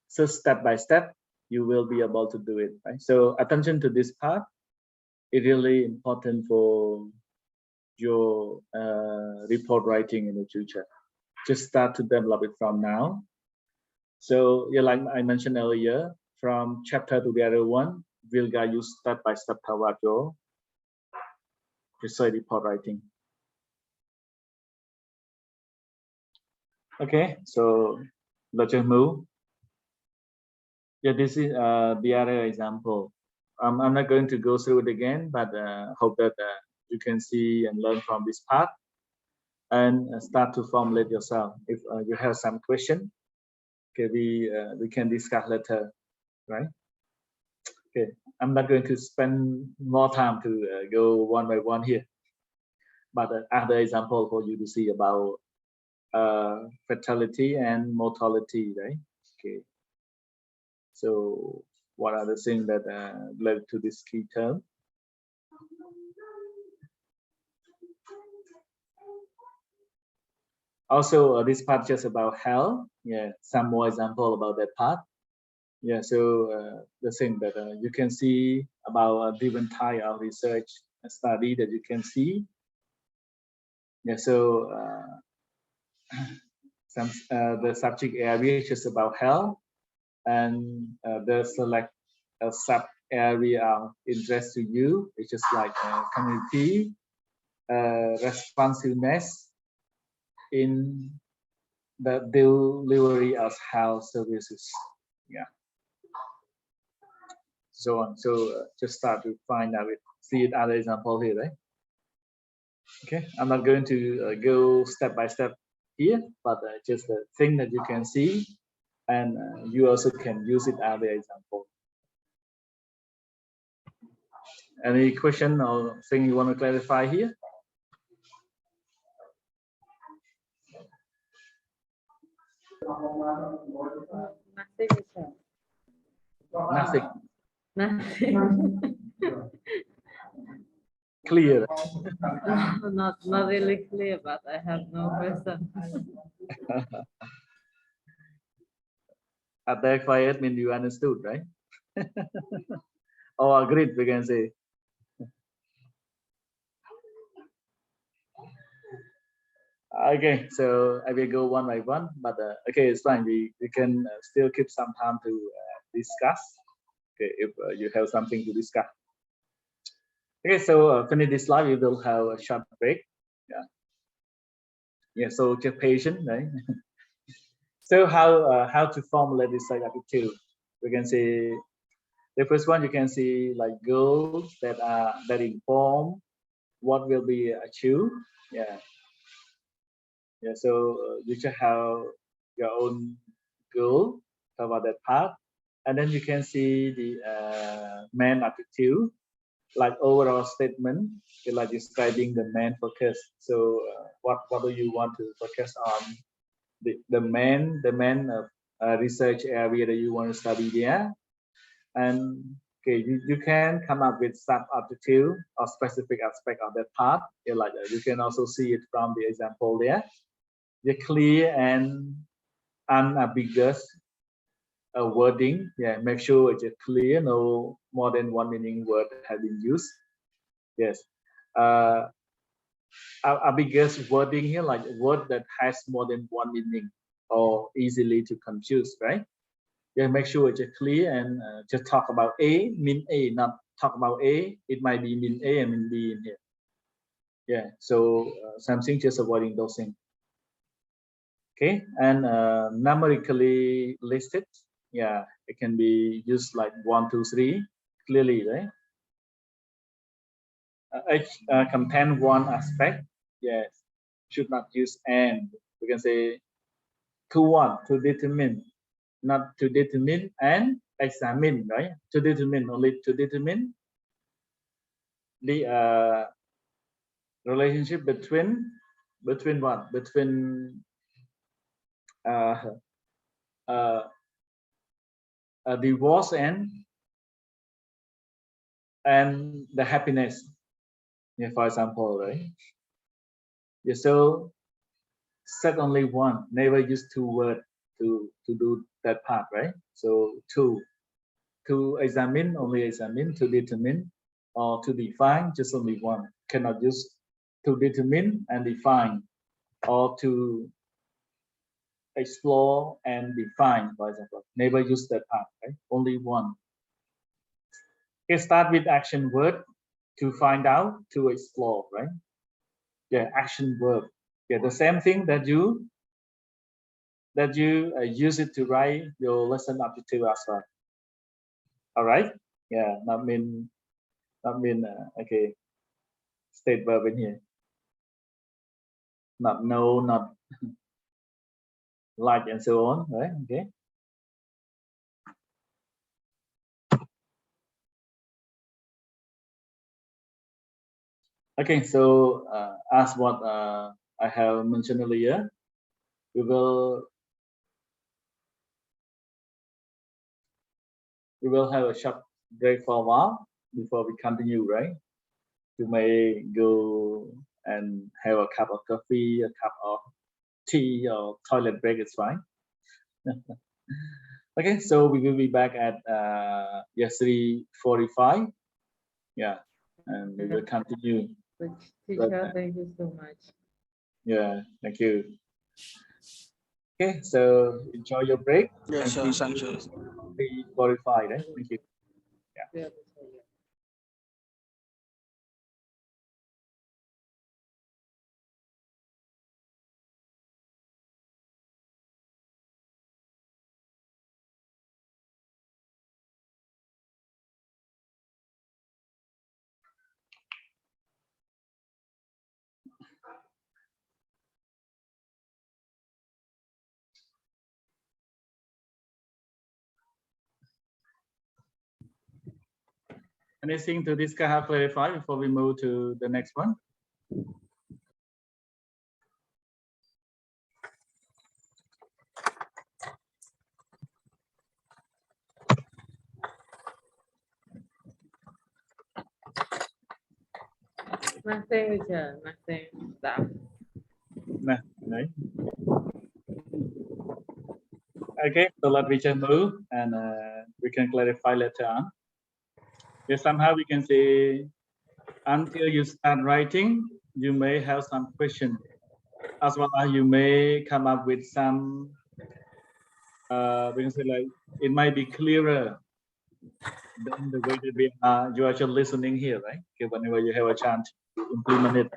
So step by step, you will be able to do it, right? So attention to this part is really important for your report writing in the future. Just start to develop it from now. So yeah, like I mentioned earlier, from chapter to the other one, will guide you step by step toward your research report writing. Okay, so let's just move. Yeah, this is the other example. I'm not going to go through it again, but hope that you can see and learn from this part and start to formulate yourself. If you have some question, okay, we can discuss later, right? Okay, I'm not going to spend more time to go one by one here, but other example for you to see about fatality and mortality, right? Okay, so what are the things that led to this key term? Also, this part just about health. Yeah, some more example about that part. Yeah, so the thing that you can see about different type of research study that you can see. Yeah, so some the subject area is just about health, and the select a sub area of interest to you, it's just like community responsiveness in the delivery of health services. Yeah, so on. So just start to find out it. See other example here, right? Okay, I'm not going to go step by step here, but just the thing that you can see, and you also can use it as the example. Any question or thing you want to clarify here? Nothing. Nothing. Nothing. Clear. Not really clear, but I have no question. At that quiet means you understood, right? Or agreed, we can say. Okay, so I will go one by one, but okay, it's fine. We can still keep some time to discuss. Okay, if you have something to discuss. Okay, so finish this slide. We will have a short break. Yeah. Yeah. So just patient, right? So how to formulate this like attitude? We can say the first one. You can see like goals that inform what will be achieved. Yeah. Yeah, so you should have your own goal about that part, and then you can see the main attitude, like overall statement, like describing the main focus. So what do you want to focus on? The main research area that you want to study there, and okay, you can come up with sub attitude or specific aspect of that part. Yeah, like you can also see it from the example there. The clear and unambiguous wording. Yeah, make sure it's clear. No more than one meaning word have been used. Yes. Ambiguous wording here, like a word that has more than one meaning or easily to confuse, right? Yeah, make sure it's clear and just talk about A, mean A, not talk about A. It might be mean A and mean B in here. Yeah, so something just avoiding those things. Okay, and numerically listed. Yeah, it can be used like 1, 2, 3 clearly, right? Each contain one aspect. Yes, should not use and. We can say to one, to determine, not to determine and examine, right? To determine, only to determine the relationship between Between what? Between divorce and the happiness. Yeah, for example, right? Yeah, so set only one. Never use two words to do that part, right? So two. To examine, only examine. To determine or to define, just only one. Cannot use to determine and define, or to explore and define, for example. Never use that part, right? Only one. Okay, start with action word to find out, to explore, right? Yeah, action verb. Yeah, the same thing that you use it to write your lesson objective as well. All right. Yeah, not mean okay. State verb in here. Not no, not like, and so on, right? Okay. Okay, so as what I have mentioned earlier, we will have a short break for a while before we continue, right? You may go and have a cup of coffee, a cup of tea, or toilet break is fine. Okay, so we will be back at 3:45. Yeah, and we will continue. Teacher, thank you so much. Yeah, thank you. Okay, so enjoy your break. Yes, sir. Thank you. 3:45, right? Thank you. Yeah. Anything to discuss or clarify before we move to the next one? Nothing, teacher. Nothing. Stop. Nah, right. Okay, so let me just move and we can clarify later on. Yeah, somehow we can say until you start writing, you may have some question, as well as you may come up with some. We can say like it might be clearer than the way that you are just listening here, right? Okay, whenever you have a chance to implement it.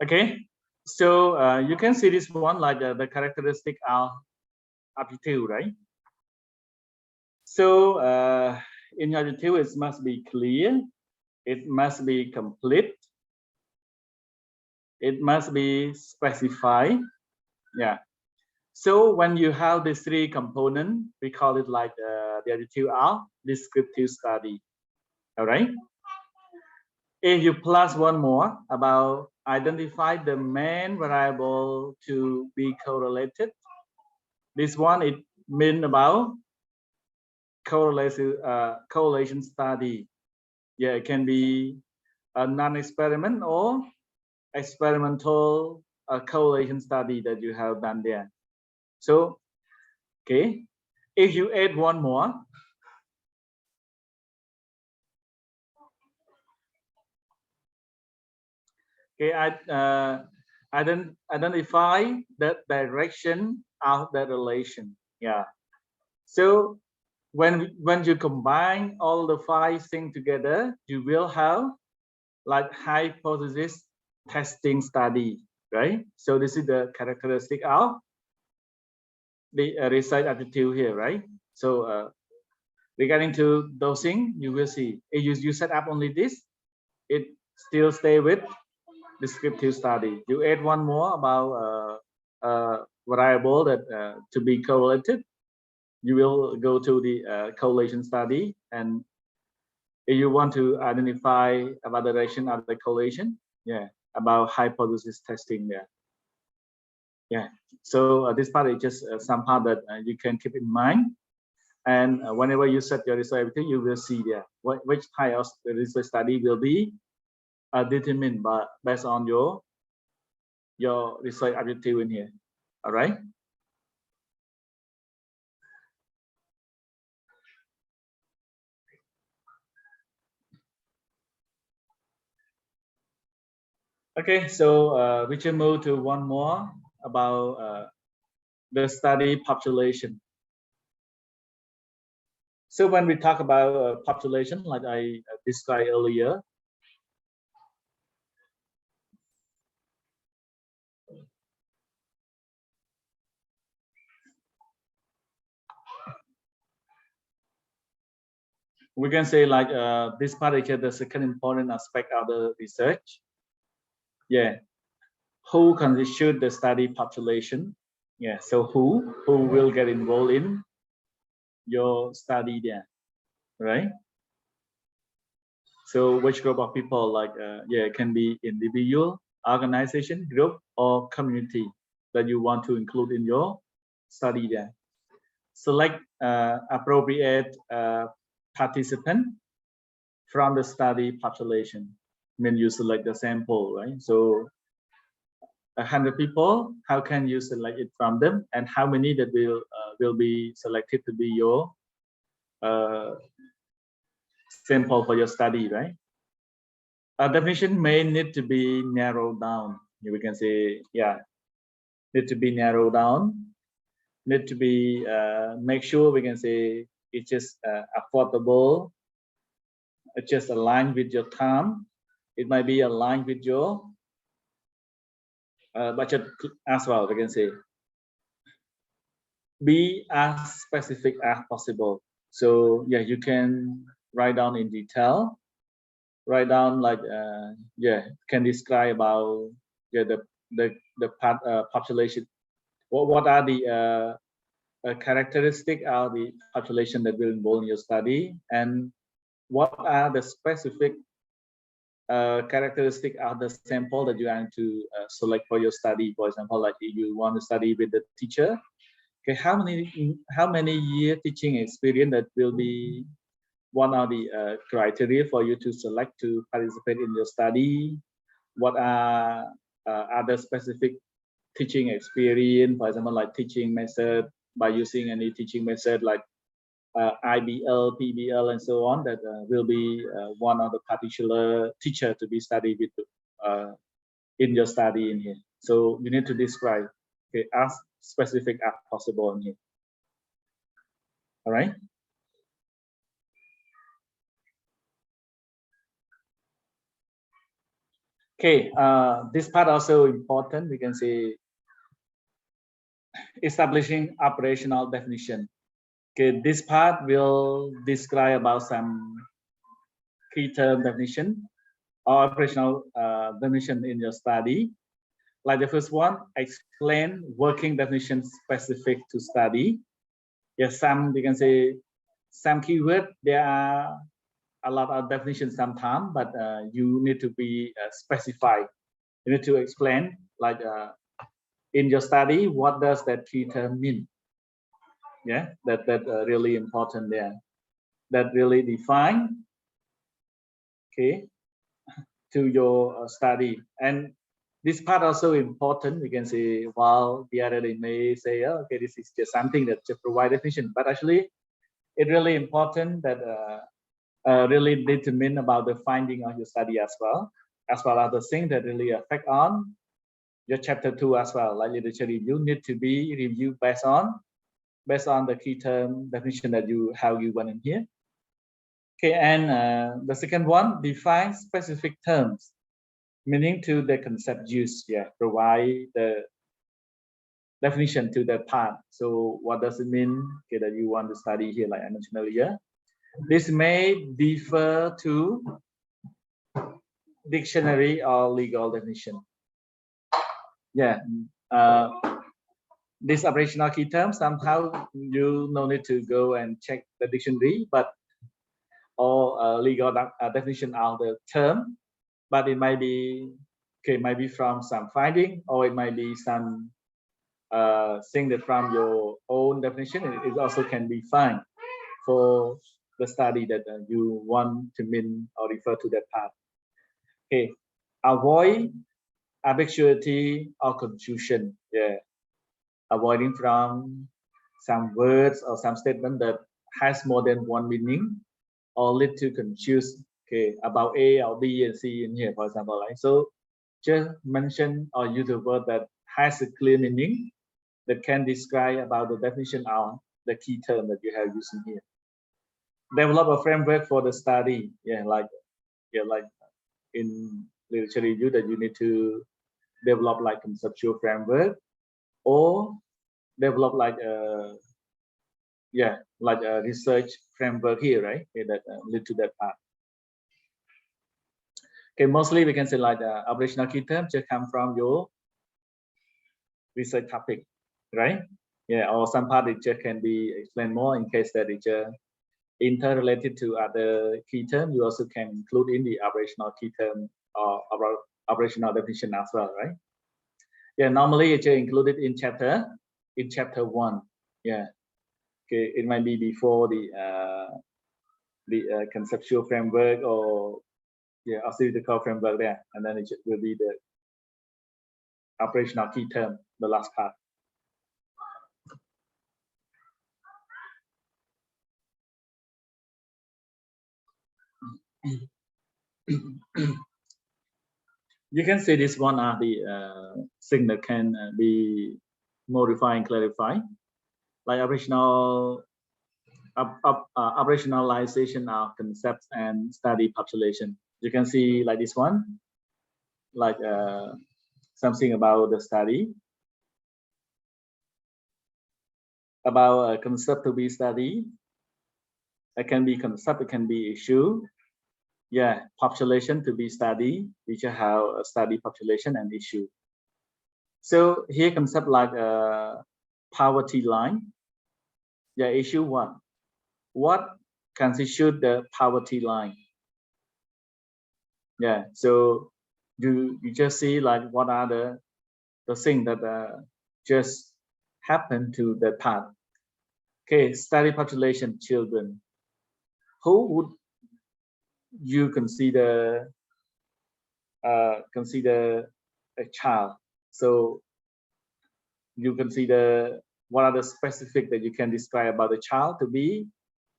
Okay, so you can see this one like the characteristic of aptitude, right? So in aptitude, it must be clear, it must be complete, it must be specified. Yeah. So when you have these three components, we call it like the attitude of descriptive study. All right. If you plus one more about identify the main variable to be correlated, this one it means about correlation study. Yeah, it can be a non-experiment or experimental correlation study that you have done there. So, okay, if you add one more, okay, identify the direction of the relation. Yeah. So when you combine all the five things together, you will have like hypothesis testing study, right? So this is the characteristic of the research attitude here, right? So Regarding to dosing, you will see if you set up only this, it still stay with descriptive study. You add one more about variable that to be correlated, you will go to the correlation study. And if you want to identify a validation of the correlation, yeah, about hypothesis testing there. Yeah, so this part is just some part that you can keep in mind. And whenever you set your research activity, you will see there which type of research study will be determined based on your research objective in here. All right. Okay, so we should move to one more about the study population. So when we talk about population, like I described earlier, we can say like this part is the second important aspect of the research. Yeah, who constitute the study population? Yeah, so who will get involved in your study there, right? So which group of people, like yeah, it can be individual, organization, group, or community that you want to include in your study there. Select appropriate participant from the study population. I mean, you select the sample, right? So 100 people, how can you select it from them, and how many that will be selected to be your sample for your study, right? A definition may need to be narrowed down. We can say, yeah, need to be narrowed down, need to be make sure we can say it's just affordable, it's just aligned with your time. It might be aligned with your budget as well. We can say be as specific as possible. So yeah, you can write down in detail, write down like yeah, can describe about yeah the population. What are the characteristic of the population that will involve in your study, and what are the specific characteristic of the sample that you are going to select for your study. For example, like if you want to study with the teacher, okay, how many year teaching experience that will be one of the criteria for you to select to participate in your study. What are other specific teaching experience, for example, like teaching method by using any teaching method like IBL, PBL, and so on, that will be one of the particular teacher to be studied with in your study in here. So you need to describe, okay, as specific as possible in here. All right. Okay, this part also important. We can say establishing operational definition. Okay, this part will describe about some key term definition or operational definition in your study. Like the first one, explain working definition specific to study. Yes, some we can say some keyword. There are a lot of definitions sometimes, but you need to be specified. You need to explain like in your study, what does that key term mean? Yeah, that really important there. That really define, okay, to your study. And this part also important. We can say, while the other they may say, oh, okay, this is just something that just provide definition, but actually, it's really important that really determine about the finding of your study as well as the things that really affect on your chapter 2 as well. Like literature review need to be reviewed based on the key term definition that you want in here. Okay, and the second one, define specific terms, meaning to the concept used. Yeah, provide the definition to that part. So what does it mean, okay, that you want to study here, like I mentioned earlier? This may differ to dictionary or legal definition. Yeah. This operational key term, somehow you no need to go and check the dictionary, but or legal definition of the term, but it might be might be from some finding, or it might be some thing that from your own definition. It also can be fine for the study that you want to mean or refer to that part. Okay, avoid ambiguity or confusion. Yeah, avoiding from some words or some statement that has more than one meaning or lead to confuse. Okay, about A or B and C in here, for example, right? So just mention or use a word that has a clear meaning that can describe about the definition of the key term that you have using here. Develop a framework for the study. Like in literature review that you need to develop like conceptual framework or develop like a like a research framework here, right? Okay, that lead to that part. Okay, mostly we can say like the operational key term just come from your research topic, right? Yeah, or some part it just can be explained more in case that it's interrelated to other key term. You also can include in the operational key term or operational definition as well, right? Yeah, normally it's included in chapter 1. Yeah, okay, it might be before the conceptual framework or or theoretical framework there, and then it will be the operational key term, the last part. You can say this one are the thing that can be modified and clarified, like operationalization of concepts and study population. You can see like this one, like something about the study, about a concept to be studied. It can be concept, it can be issue. Yeah, population to be studied. We should have a study population and issue. So here concept like a poverty line. Yeah, issue 1. What constitute the poverty line? Yeah, so you just see like what are the thing that just happen to the part. Okay, study population, children. Who would you consider a child? So you consider what are the specific that you can describe about the child to be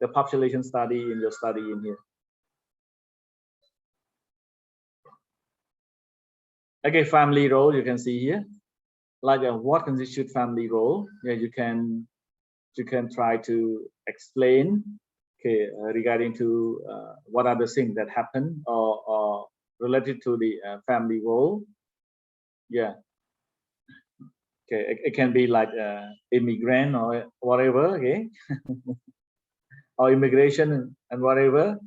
the population study in your study in here. Okay, family role you can see here, like what constitute family role. Yeah, you can try to explain, okay, regarding to what are the things that happen or related to the family role. Yeah, okay, it can be like immigrant or whatever, okay, or immigration and whatever.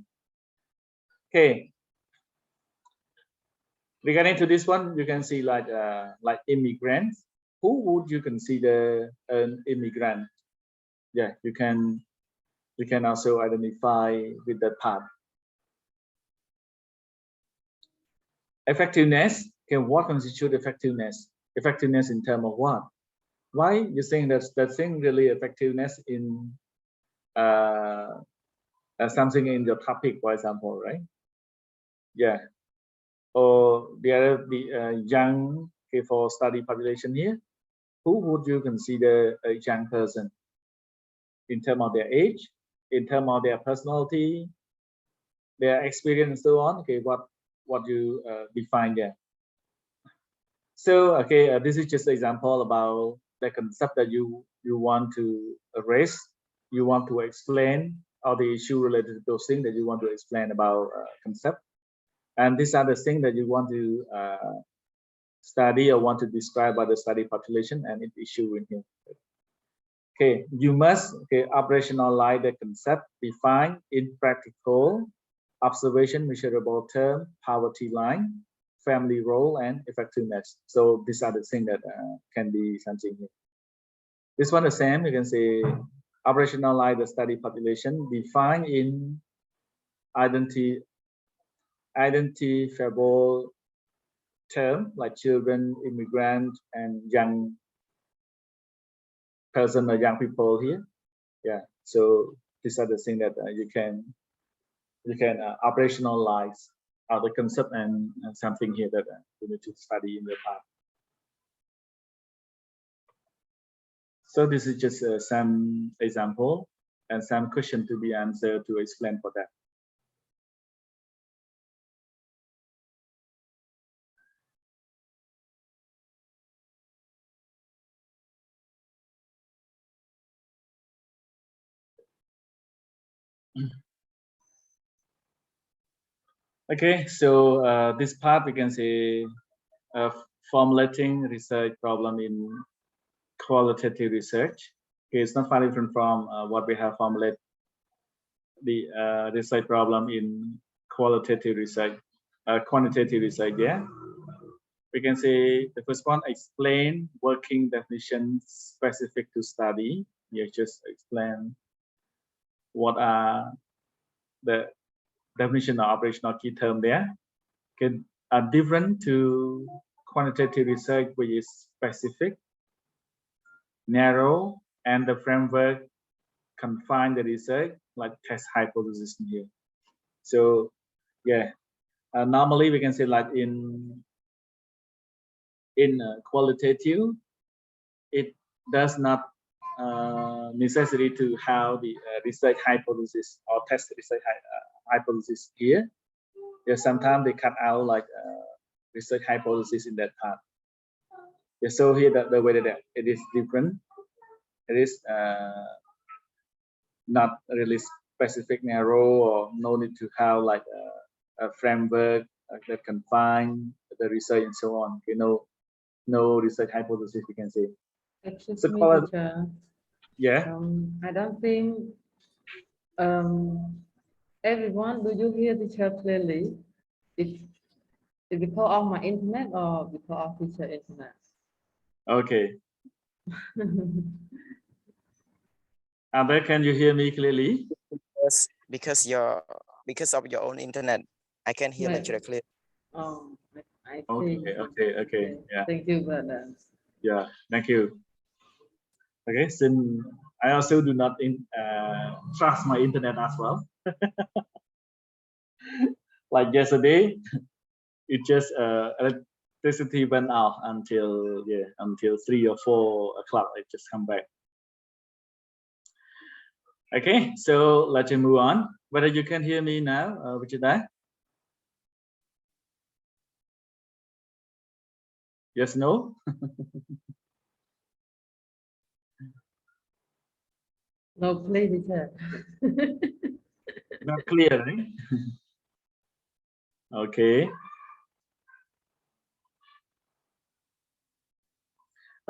Okay, regarding to this one, you can see like immigrants. Who would you consider an immigrant? Yeah, you can also identify with that part. Effectiveness. Okay, what constitutes effectiveness? Effectiveness in terms of what? Why you think that thing really effectiveness in something in your topic, for example, right? Yeah. Or the young, okay, for study population here, who would you consider a young person in terms of their age, in terms of their personality, their experience, and so on? Okay, what you define there. So okay, this is just an example about the concept that you want to raise, you want to explain, or the issue related to those things that you want to explain about concept, and these are the things that you want to study or want to describe about the study population and its issue in here. Okay, you must operationalize the concept defined in practical observation, measurable term, poverty line, family role, and effectiveness. So these are the things that can be something here. This one the same. You can say operationalize the study population defined in identifiable term like children, immigrants, and young person or young people here. Yeah, so these are the things that you can operationalize the concept and something here that you need to study in the past. So this is just some example and some question to be answered to explain for that. Okay, so this part we can say formulating research problem in qualitative research. Okay, it's not far different from what we have formulated the research problem in qualitative research, quantitative research. Yeah, we can say the first one, explain working definitions specific to study. You just explain what are the definition of operational key term there. Okay, are different to quantitative research, which is specific, narrow, and the framework confine the research, like test hypothesis here. So yeah, normally we can say like in qualitative, it does not necessary to have the research hypothesis or test research hypothesis here. Yeah, sometimes they cut out like research hypothesis in that part. Yeah, so here the way that it is different. It is not really specific, narrow, or no need to have like a framework that confine the research and so on. Okay, no research hypothesis we can say. Excuse So me, teacher. yeah. I don't think everyone, do you hear the teacher clearly? It's because of my internet or because of teacher internet? Okay. Amber, can you hear me clearly? Yes, because of your own internet, I can hear Right. lecture clearly. Oh, I Okay, see. okay, yeah. Thank you, brother. Yeah, thank you. Okay, since I also do not trust my internet as well. Like yesterday, it just electricity went out until 3 or 4 o'clock. It just come back. Okay, so let's move on. Whether you can hear me now, Wichita? Yes, no? No, please, teacher. Not clear, right? Okay.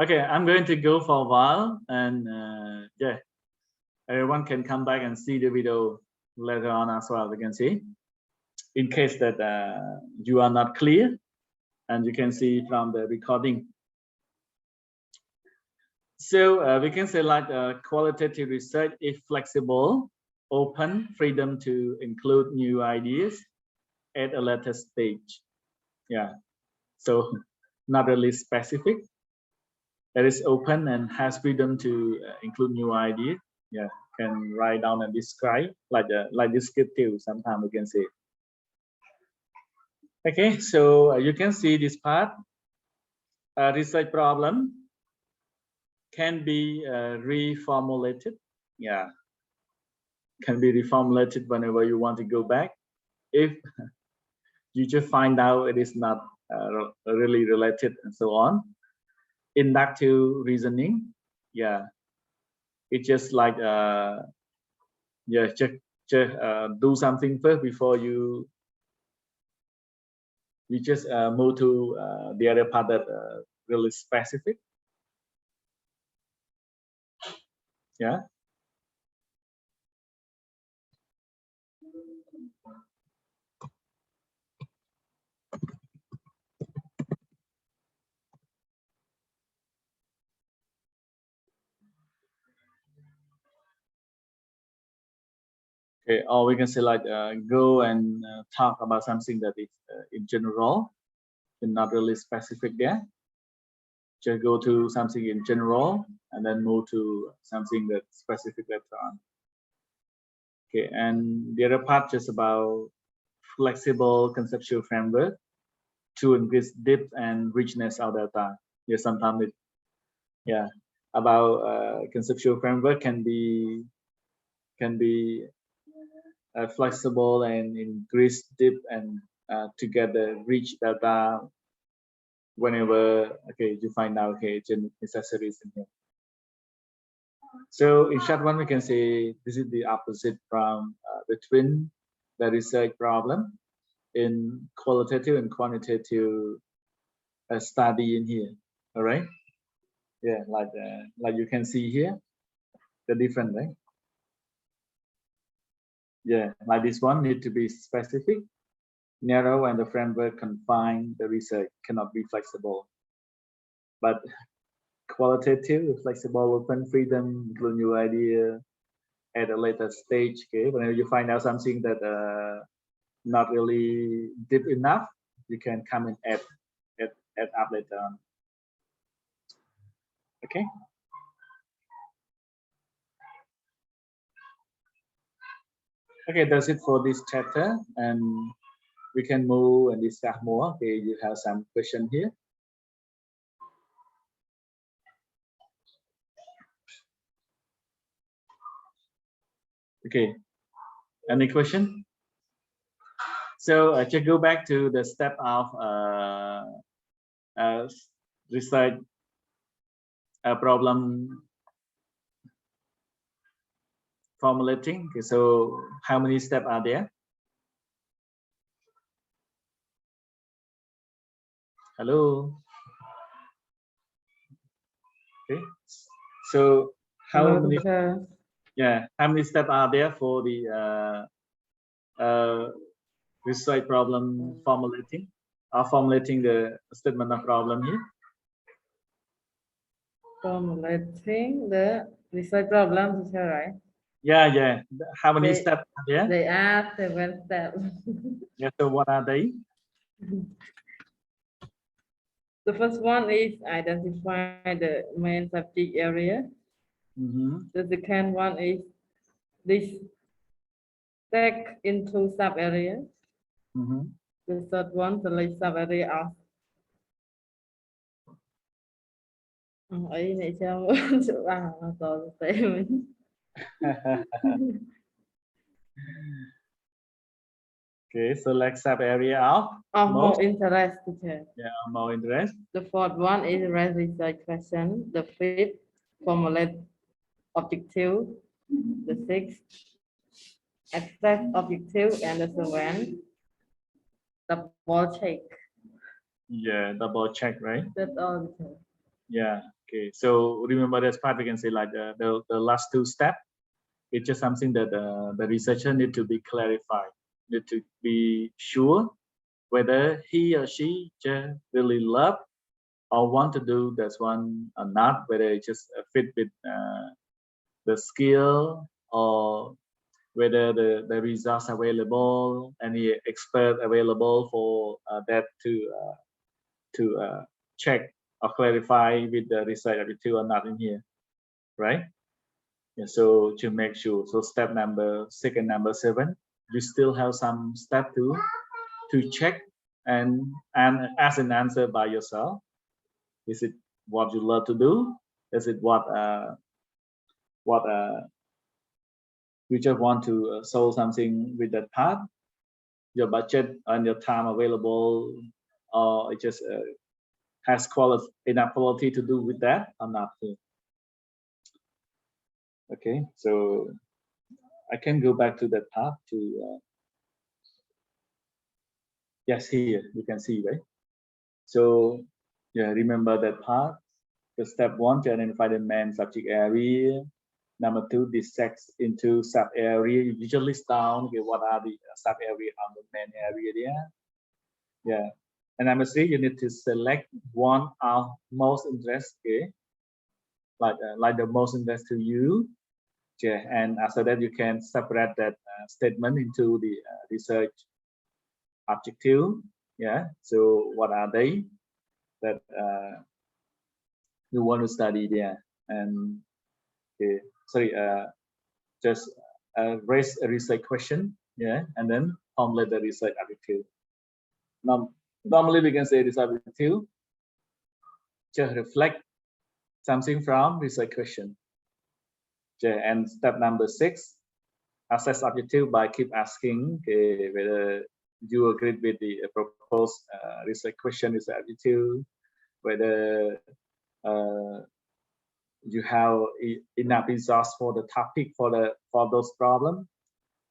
Okay, I'm going to go for a while, and yeah, everyone can come back and see the video later on as well. You can see, in case that you are not clear, and you can see from the recording. So we can say like qualitative research is flexible, open, freedom to include new ideas at a later stage. Yeah, so not really specific. It is open and has freedom to include new ideas. Yeah, can write down and describe like descriptive. Sometimes we can say. Okay, so you can see this part. Research problem can be reformulated. Yeah, can be reformulated whenever you want to go back. If you just find out it is not really related and so on. Inductive reasoning, yeah, it's just like yeah, just do something first before you just move to the other part that really specific. Yeah. Okay, or we can say like go and talk about something that is in general, and not really specific there. Just go to something in general and then move to something that's specific later on. Okay, and the other part just about flexible conceptual framework to increase depth and richness of data. Yeah, sometimes it, yeah, about conceptual framework can be flexible and increase depth and together reach data whenever you find out it's necessaries in here. So in short one, we can say this is the opposite from between the research problem in qualitative and quantitative study in here. All right. Yeah, like you can see here, the different, right? Yeah, like this one need to be specific, narrow, and the framework confined. The research cannot be flexible. But qualitative, flexible, open, freedom, include new idea at a later stage. Okay, whenever you find out something that not really deep enough, you can come and add up later on. Okay. Okay, that's it for this chapter, and we can move and discuss more. Okay, you have some question here. Okay, any question? So just go back to the step of research problem formulating. Okay, so how many steps are there? Hello. Okay. So how many? Yeah, how many steps are there for the research problem formulating? Formulating the statement of problem here. Formulating the research problem, is that right? Yeah. How many steps are there? They are 7 steps. Yeah. So what are they? The first one is identify the main subject area. The second one is this stack into sub areas. The third one, select sub area of. Ấy này sao chỗ rồi mình. Okay, select sub area of More interest. Yeah, more interest. The fourth one is research question. The fifth, formulate objective. The sixth, express objective, and the seventh, double check. Yeah, double check, right? That's all. Yeah. Okay. So remember this part, we can say like the last two steps. It's just something that the researcher need to be clarified, need to be sure whether he or she just really love or want to do this one or not, whether it just fit with the skill or whether the results available, any expert available for that to check or clarify with the research objective or not in here, right? Yeah, so to make sure, so step number 7, you still have some step to check and ask an answer by yourself. Is it what you love to do? Is it what you just want to solve something with that part? Your budget and your time available, or it just has enough quality to do with that or not? Okay, so I can go back to that part to yes, here you can see, right? So yeah, remember that part. The step 1 to identify the main subject area, Number 2, dissects into sub area. You usually list down, okay, what are the sub area on the main area there. Yeah. And number 3, you need to select one of most interest, okay, like the most interest to you. Yeah. And after that, you can separate that statement into the research objective. Yeah. So what are they that you want to study there? And okay, sorry, just raise a research question. Yeah, and then formulate the research objective. Normally we can say this objective just reflect something from research question. Yeah, and step number 6, assess objective by keep asking, okay, whether you agree with the proposed research question is objective, whether you have enough resource for the topic for those problems.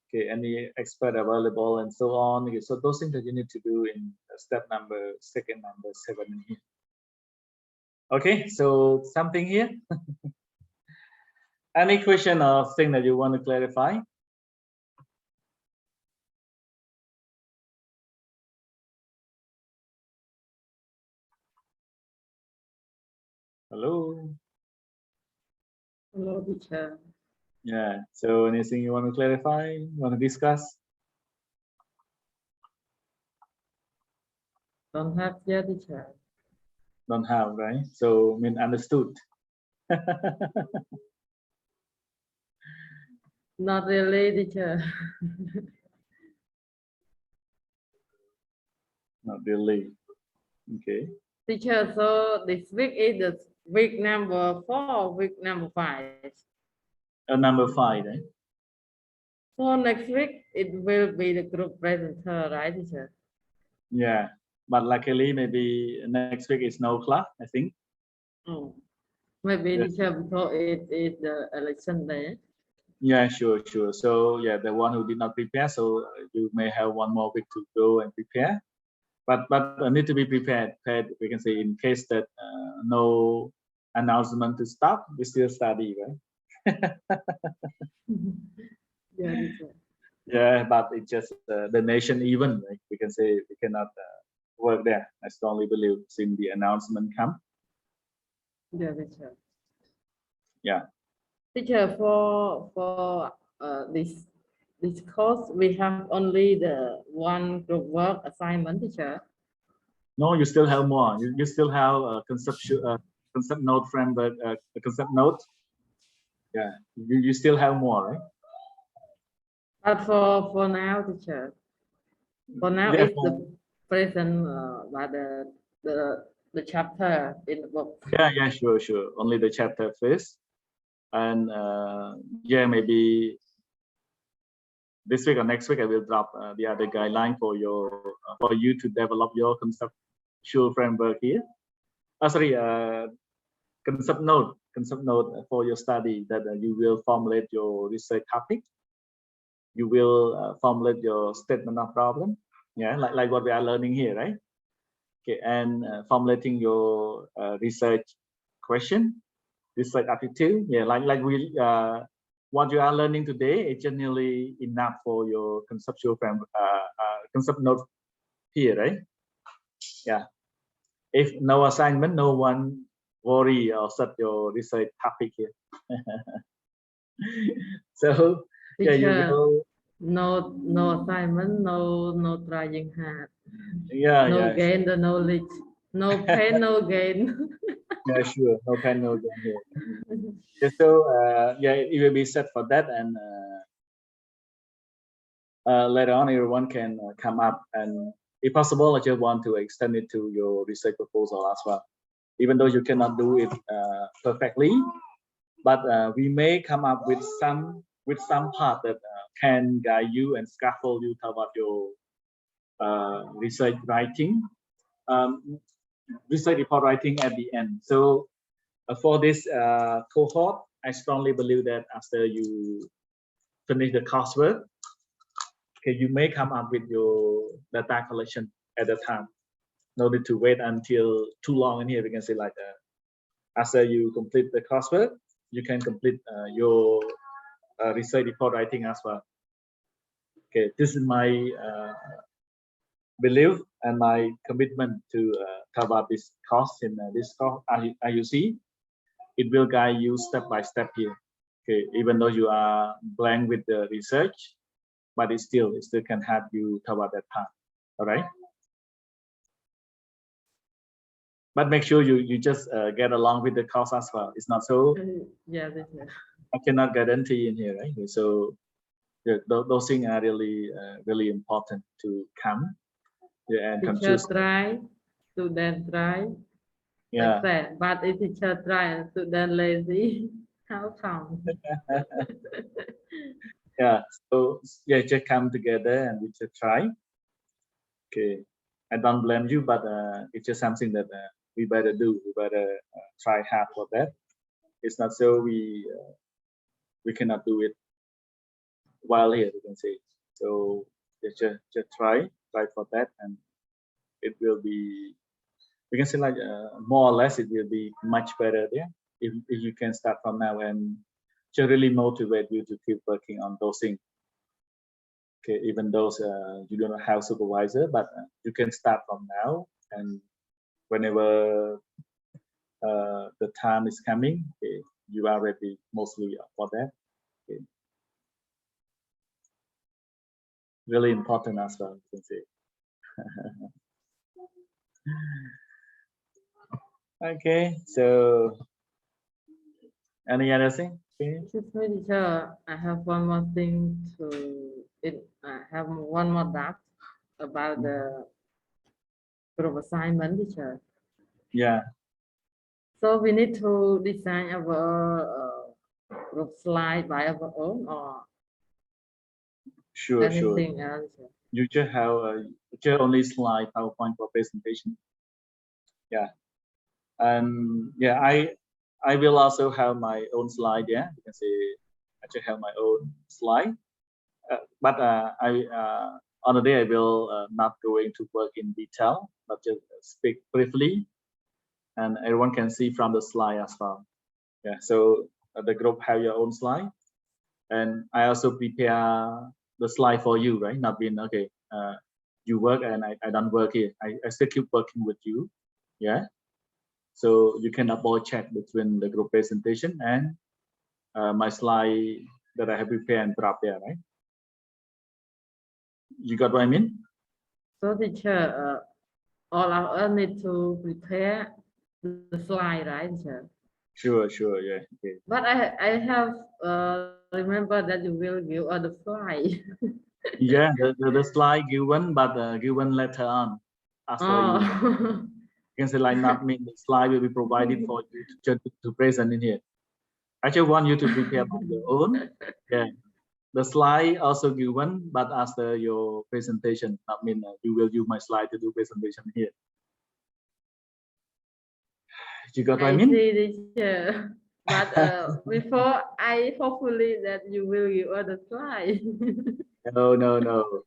Okay, any expert available and so on. Okay, so those things that you need to do in step number 7 here. Okay, so something here. Any question or thing that you want to clarify? Hello. Hello, teacher. Yeah. So anything you want to clarify? Want to discuss? Don't have yet, teacher. Don't have, right? So mean understood. Not really, teacher. Not really. Okay. Teacher, so this week is the week number 4 or week number 5? Number 5, right? So next week it will be the group presenter, right, teacher? Yeah. But luckily, maybe next week is no class, I think. Oh, maybe Yeah. teacher because it is the election day. Yeah, sure. So yeah, the one who did not prepare, so you may have one more week to go and prepare. But need to be prepared. We can say in case that no announcement to stop, we still study, right? Yeah, teacher. Yeah, but it's just the nation event, right? We can say we cannot work there. I strongly believe since the announcement come. Yeah, teacher. Yeah. Teacher, for this course, we have only the one group work assignment, teacher. No, you still have more. You still have a concept note framework, a concept note. Yeah, you still have more, right? But for now, teacher. For now, it's the present by the chapter in the book. Yeah, sure. Only the chapter first, and yeah, maybe this week or next week I will drop the other guideline for you to develop your conceptual framework here. Sorry, concept note for your study that you will formulate your research topic. You will formulate your statement of problem. Yeah, like what we are learning here, right? Okay, and formulating your research question, research attitude. Yeah, like we what you are learning today is generally enough for your conceptual framework, concept note here, right? Yeah. If no assignment, no one worry or set your research topic here. So yeah, you will. No assignment, no trying hard. Yeah, No yeah. gain the knowledge. No pain, no gain. Yeah, sure. No pen, no gain here. Yeah, so yeah, it will be set for that, and later on, everyone can come up, and if possible, I just want to extend it to your research proposal as well. Even though you cannot do it perfectly, but we may come up with some part that can guide you and scaffold you toward your research writing, research report writing at the end. So for this cohort, I strongly believe that after you finish the coursework, okay, you may come up with your data collection at the time. No need to wait until too long in here. We can say like after you complete the coursework, you can complete your research report writing as well. Okay, this is my belief and my commitment to talk about this course in this course. As you see, it will guide you step by step here. Okay, even though you are blank with the research, but it still can help you talk about that part. All right. But make sure you just get along with the course as well. It's not so. Yeah, teacher. I cannot guarantee in here, right? So those things are really important to come. Yeah, and Teacher confuse. try, student try. Yeah. Like that. But if teacher try and student lazy, how come? Yeah. So yeah, just come together and we just try. Okay. I don't blame you, but it's just something that we better do. We better try hard for that. It's not so we cannot do it while here, you can say. So just try for that, and it will be, we can say, like more or less it will be much better there if you can start from now and just really motivate you to keep working on those things. Okay, even those you don't have supervisor, but you can start from now, and whenever the time is coming, okay, you are ready mostly for that. Okay. Really important as well, you can say. Okay, so any other thing? Okay. Excuse me, teacher. I have one more thing to. I have one more doubt about the group assignment, teacher. Yeah, So we need to design our group slide by our own or sure. anything else. You just have just only slide PowerPoint for presentation. Yeah, and yeah, I will also have my own slide. Yeah, you can say I just have my own slide, but on the day I will not going to work in detail, but just speak briefly, and everyone can see from the slide as well. Yeah, so the group have your own slide, and I also prepare the slide for you, right? Not being okay. You work and I don't work here. I still keep working with you. Yeah. So you can avoid chat between the group presentation and my slide that I have prepared and put up there, right? You got what I mean? So teacher, all of us need to prepare the slide, right, teacher? Sure, yeah. Okay. But I have remember that you will give us the slide. Yeah, the slide given, but given later on after you. You can say like not mean the slide will be provided for you to present in here. I just want you to prepare on your own. Yeah. The slide also given, but after your presentation, I mean you will use my slide to do presentation here. You got what I mean? See, teacher. But before, I hopefully that you will give us the slide. No.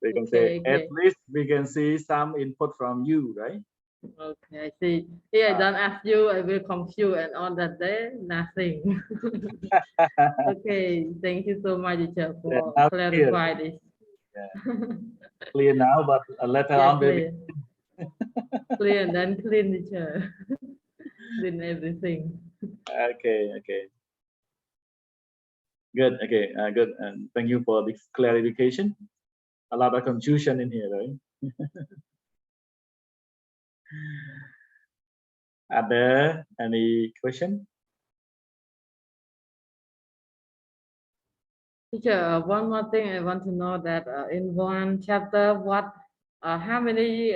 We can say Okay. at least we can see some input from you, right? Okay, I see. Here I don't ask you, I will confuse, and on that day, nothing. Okay, thank you so much, teacher, for Now clarify this. Yeah. Clear now, but later Yeah, on, maybe. clear and then clean, teacher. Clean everything. Okay. Good. Okay. Good. And thank you for this clarification. A lot of confusion in here, right? Are there any question? Teacher, one more thing I want to know that in one chapter, how many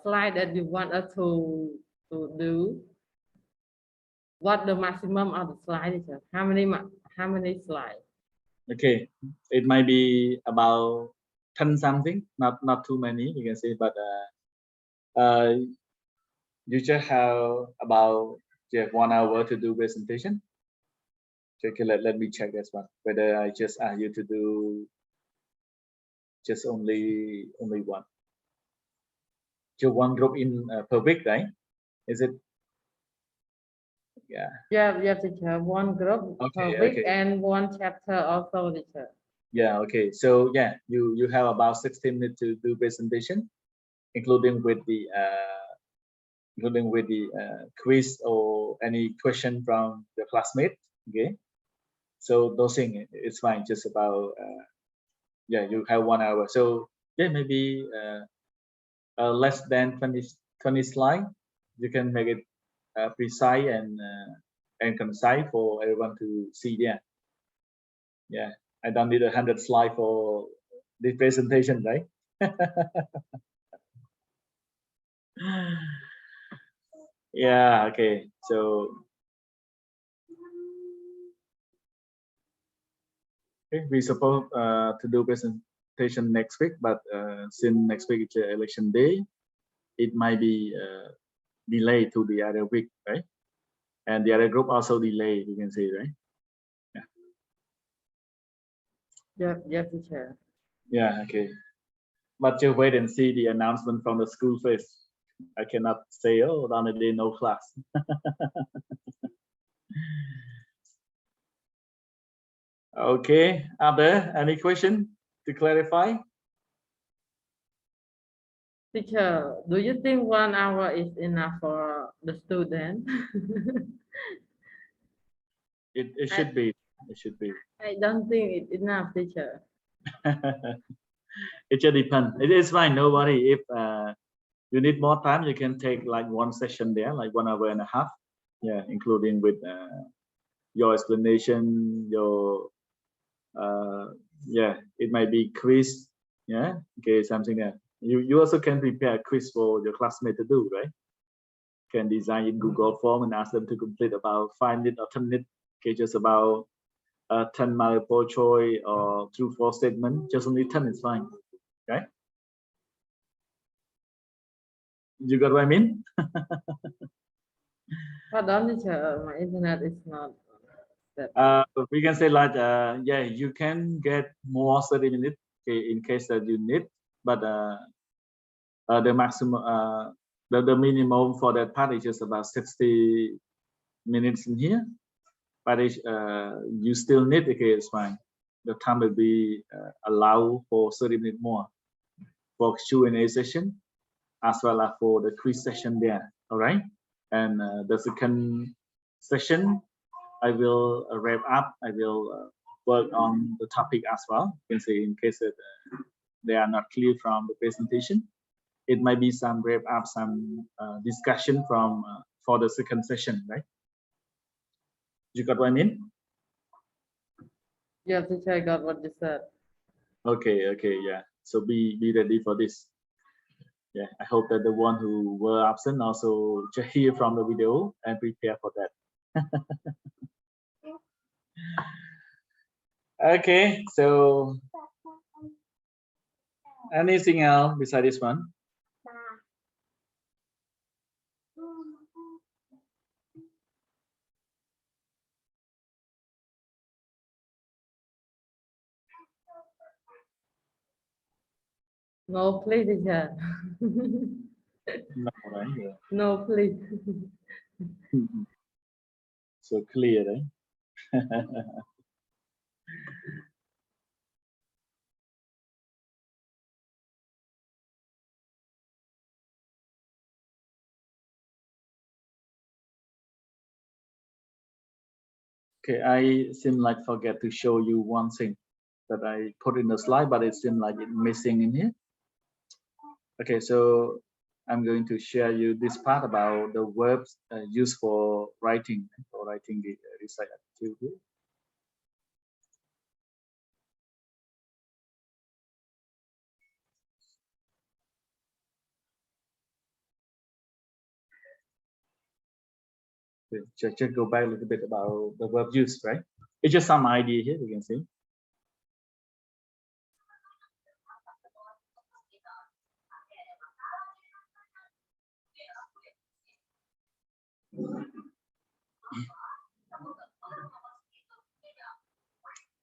slides that you want us to do? What the maximum of the slide, teacher? How many slides? Okay, it might be about 10 something, not too many, you can say, but you just have about 1 hour to do presentation. Okay, let me check this one, whether I just ask you to do just only one. Just one group in per week, right? Is it? Yeah. Yeah, teacher. One group per Okay, week okay. and one chapter also, teacher. Yeah, okay. So yeah, you have about 16 minutes to do presentation, including with the quiz or any question from the classmate. Okay. So those things it's fine. Just about yeah, you have 1 hour. So yeah, maybe less than 20 slides. You can make it precise and concise for everyone to see. Yeah. Yeah. I don't need 100 slides for this presentation, right? Yeah, okay. So okay, we supposed to do presentation next week, but since next week is election day, it might be delayed to the other week, right? And the other group also delayed, you can see, right? Yeah, teacher. Yeah, okay. But just wait and see the announcement from the school first. I cannot say, oh, on a day no class. Okay, are there any question to clarify? Teacher, do you think 1 hour is enough for the student? It should be. It should be. I don't think it's enough, teacher. It just depends. It is fine. No worry. If you need more time, you can take like one session there, like 1 hour and a half. Yeah, including with your explanation, your yeah, it might be quiz. Yeah, okay, something that you also can prepare a quiz for your classmate to do, right? Can design in Google Form and ask them to complete about 5 minutes or 10 minutes. Okay, just about 10 multiple choice or true false statement. Just only 10 is fine. Okay. You got what I mean? Pardon, teacher. My internet is not that. We can say like yeah, you can get more 30 minutes okay, in case that you need, but the maximum the minimum for that part is just about 60 minutes in here. But if you still need, okay, it's fine. The time will be allowed for 30 minutes more for Q&A session as well as for the quiz session there. All right, and the second session I will wrap up. I will work on the topic as well. You can say in case that they are not clear from the presentation, it might be some wrap up, some discussion from for the second session, right? You got what I mean? Yeah, teacher, I got what you said. Okay, okay, yeah. So be ready for this. Yeah, I hope that the one who were absent also just hear from the video and prepare for that. Okay, so anything else besides this one? No, please, teacher. No, right? Yeah. No, please. So clear, right? Okay, I seem like forget to show you one thing that I put in the slide, but it seems like it's missing in here. Okay, so I'm going to share you this part about the verbs used for writing the recite activity. Okay, just go back a little bit about the verb use, right? It's just some idea here, you can see.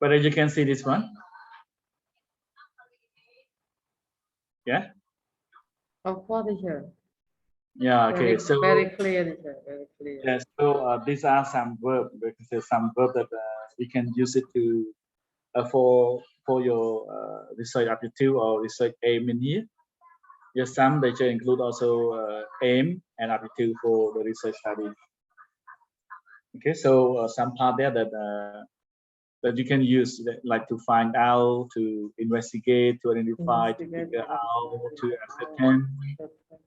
But as you can see this one. Yeah. Of course, teacher. Yeah, okay. So very clear, teacher, very clear. yes, so these are some verb, because there's some verb that we can use it to for your research aptitude or research aim in here. Yes, some they should include also aim and aptitude for the research study. Okay, so some part there that you can use, like to find out, to investigate, to identify, to figure out, to ascertain,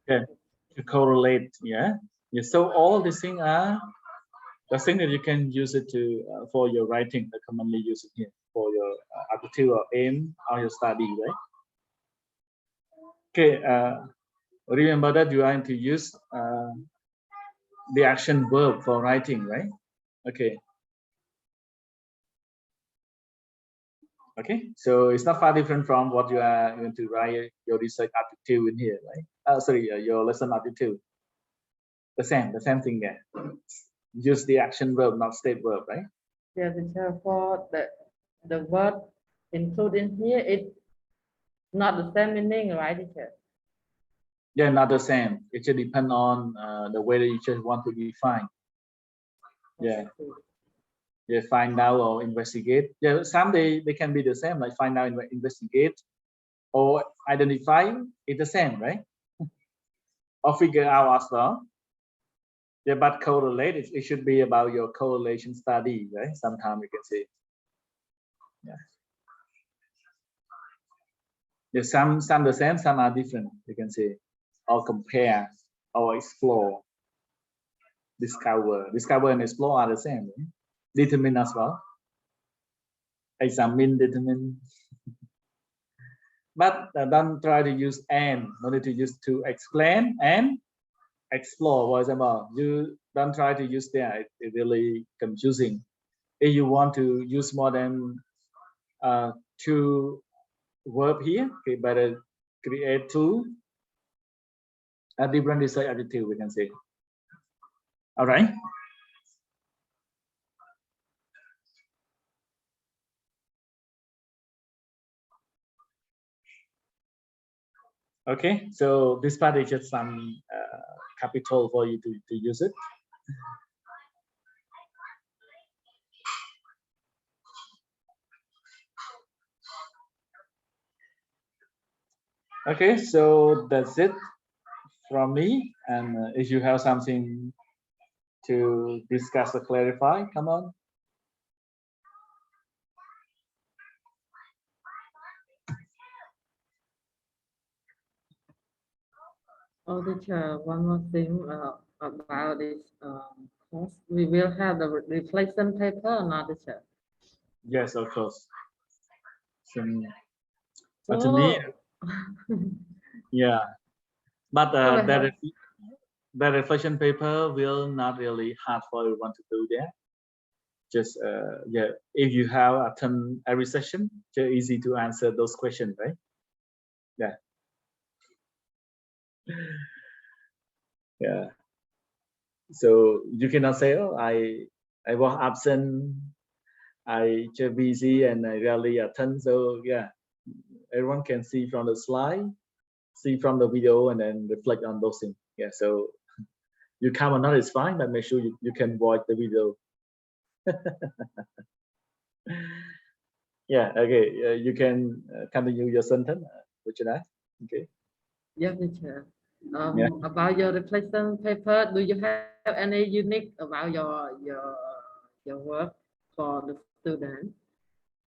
yeah, to correlate. Yeah. So all these things are the thing that you can use it to for your writing. I commonly use it here for your aptitude or aim or your study, right? Okay. Remember that you are to use the action verb for writing, right? Okay. Okay, so it's not far different from what you are going to write your research aptitude in here, right? Sorry, your lesson aptitude. The same thing there. Use the action verb, not state verb, right? Yeah, teacher, for the word included in here, it's not the same meaning, right, teacher? Yeah, not the same. It just depend on the way that you just want to define. Yeah. Yeah, find out or investigate. Yeah, some they can be the same, like find out, investigate, or identify. It's the same, right? Or figure out as well. Yeah, but correlate, it should be about your correlation study, right? Sometimes you can say. Yeah. Yeah, some the same, some are different, you can say. Or compare, or explore, discover and explore are the same, right? Determine as well. Examine, determine. But don't try to use and, only to use to explain and explore. For example, you don't try to use that, it's really confusing. If you want to use more than two verb here, okay, better create two different research attitude, we can say. All right. Okay, so this part is just some capital for you to use it. Okay, so that's it from me. And if you have something to discuss or clarify, come on. Oh, teacher, one more thing about this course. We will have the reflection paper or not, teacher? Yes, of course. So, So, to me, yeah, but the reflection paper will not really hard for everyone to do that. Just yeah, if you have attend every session, just easy to answer those questions, right? Yeah. Yeah. So you cannot say, oh, I was absent, I just busy and I rarely attend. So yeah, everyone can see from the slide, see from the video, and then reflect on those things. Yeah, so you come or not is fine, but make sure you can watch the video. Yeah, okay, you can continue your sentence, Richard. Okay. yeah, teacher. Yeah. About your reflection paper, do you have any unique about your work for the student?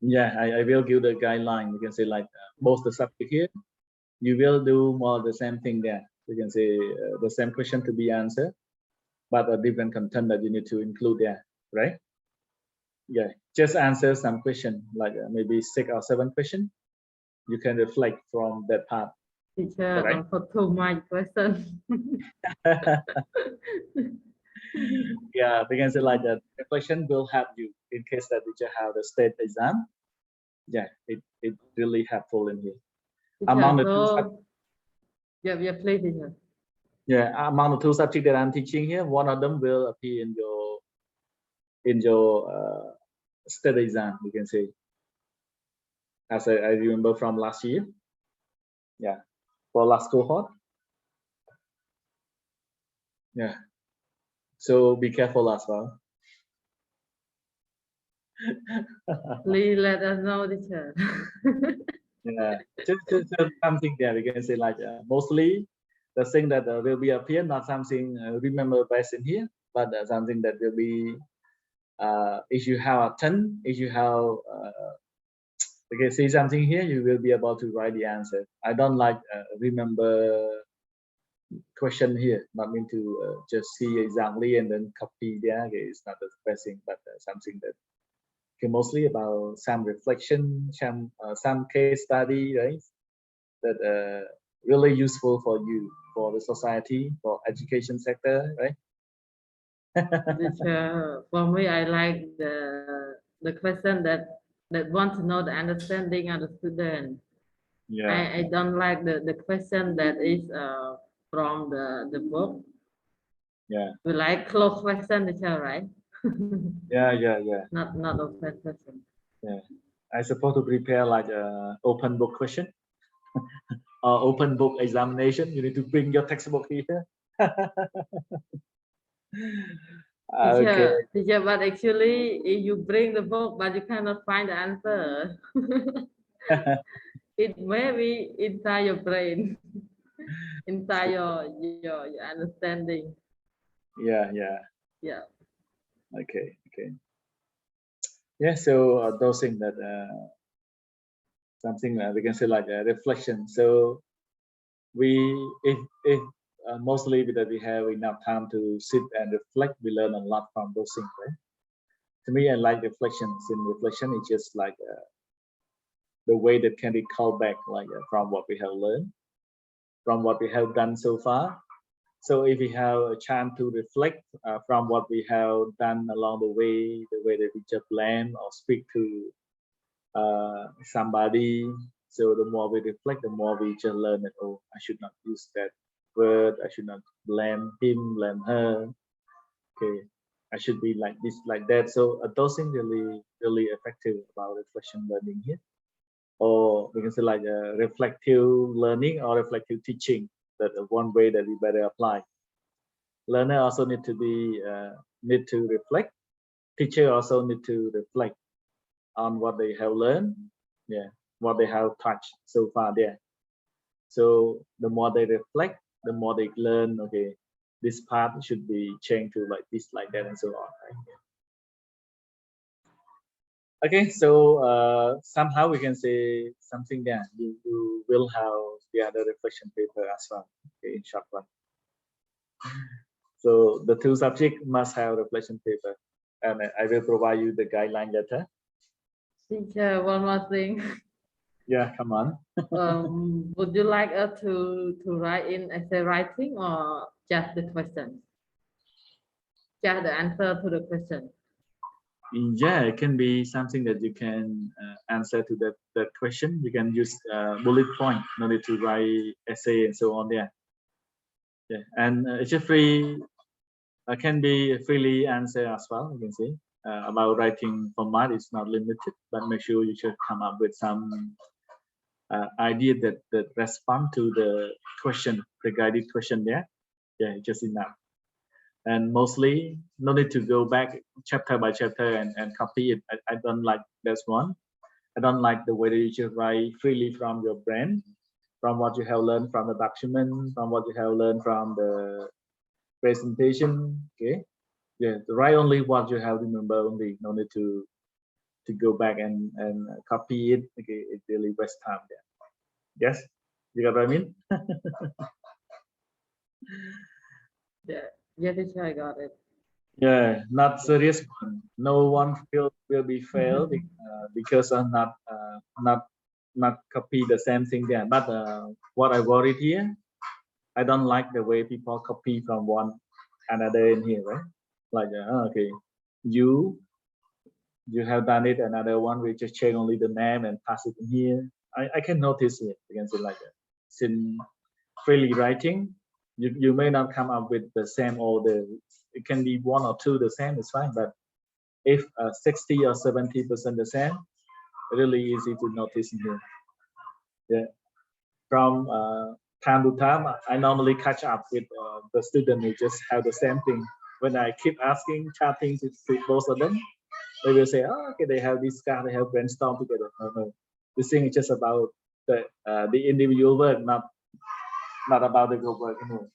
Yeah, I will give the guideline. You can say like both the subject here, you will do more the same thing there. You can say the same question to be answered, but a different content that you need to include there, right? Yeah, just answer some question, like maybe 6 or 7 questions. You can reflect from that part. Teacher, Right? don't put too much question. Yeah, we can say like that. The question will help you in case that you have the state exam. Yeah, it really helpful in here. Teacher, Among the yeah, please, teacher. yeah, among the 2 subjects that I'm teaching here, one of them will appear in your state exam. You can say, as I remember from last year. Yeah, for last cohort. Yeah. So be careful as well. Please let us know, teacher. Yeah, just something there we can say like mostly the thing that will be appear not something remember based in here, but something that will be if you have a 10, if you have okay, see something here, you will be able to write the answer. I don't like remember question here, not mean to just see exactly and then copy there. Okay, it's not the best thing, but something that okay, mostly about some reflection, some case study, right? That really useful for you, for the society, for education sector, right? Teacher, for me, I like the question that want to know the understanding of the student. Yeah, I don't like the question that is from the book. yeah, We like close question, teacher, right? yeah. Not open question. Yeah. I supposed to prepare like a open book question or open book examination. You need to bring your textbook here. Okay. Teacher, but actually, if you bring the book, but you cannot find the answer, it may be inside your brain, inside your understanding. Yeah. Yeah. Okay. Yeah. So those things that something we can say like a reflection. So we if mostly because we have enough time to sit and reflect, we learn a lot from those things, right? To me, I like reflections. In reflection, it's just like the way that can be called back, like from what we have learned, from what we have done so far. So if we have a chance to reflect from what we have done along the way that we just learn or speak to somebody. So the more we reflect, the more we just learn that, oh, I should not use that word. I should not blame him, blame her. Okay, I should be like this, like that. So those things really effective about reflection learning here. Or we can say like reflective learning or reflective teaching. That one way that we better apply. Learner also need to reflect. Teacher also need to reflect on what they have learned, yeah, what they have touched so far there. So the more they reflect, the more they learn. Okay, this part should be changed to like this, like that, and so on. Right? Okay, so somehow we can say something there. You will have the other reflection paper as well. Okay, in short one. So the two subjects must have reflection paper, and I will provide you the guideline letter. Teacher, one more thing. Yeah, come on. Would you like us to write in essay writing or just the question? Just the answer to the question. Yeah, it can be something that you can answer to that question. You can use bullet point, no need to write essay and so on there. Yeah, and it's a free, can be freely answer as well. You can see about writing format is not limited, but make sure you should come up with some idea that respond to the question, the guided question there. Yeah, just enough. And mostly no need to go back chapter by chapter and copy it. I don't like this one. I don't like the way that you should write freely from your brain, from what you have learned from the document, from what you have learned from the presentation. Okay, yeah, write only what you have remember only. No need to go back and copy it. Okay, it really waste time there. Yes, you got what I mean? Yeah, teacher, I got it. Yeah, not serious one. No one will be failed because of not copy the same thing there. But what I worried here, I don't like the way people copy from one another in here, right? Like okay, you have done it, another one we just change only the name and pass it in here. I can notice it. You can say like that. Since freely writing, you may not come up with the same order. It can be one or two the same, it's fine. But if 60 or 70% the same, really easy to notice in here. Yeah, from time to time, I normally catch up with the student who just have the same thing. When I keep asking, chatting to both of them, they will say, oh, okay, they have this car, they have brainstorm together. No. This thing is just about the individual work, not about the group work anymore,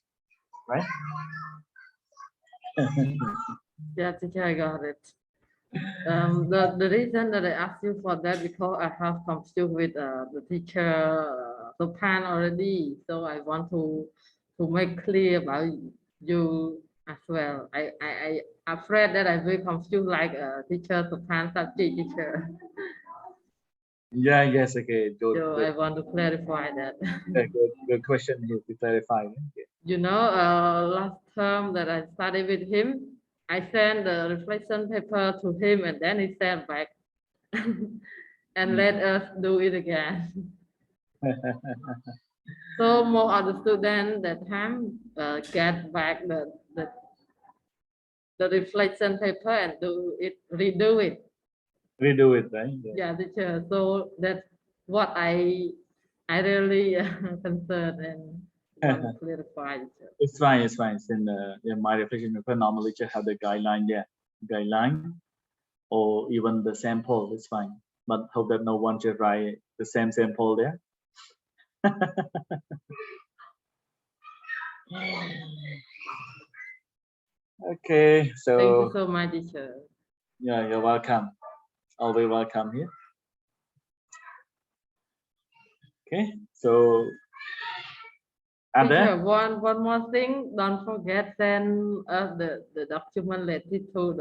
right? Yeah, teacher, I got it. The reason that I asked you for that because I have confused with the teacher Sopan already, so I want to make clear about you as well. I afraid that I will confuse like teacher Sopan subject teacher. Yeah, yes, okay, good. So I want to clarify that. Yeah, good question here to clarify. Okay. You know, last term that I studied with him, I sent the reflection paper to him and then he sent back and let us do it again. So more of the students that time get back the reflection paper and redo it. Redo it, right? Yeah, teacher. So that's what I really concerned and want to clarify. Teacher. It's fine, it's fine. In my reflection paper, normally just have the guideline there, guideline, or even the sample. It's fine. But hope that no one should write the same sample there. Okay, so Thank you so much, teacher. yeah, you're welcome. Always welcome here. Okay, so Teacher, other. one more thing, don't forget send us the document related to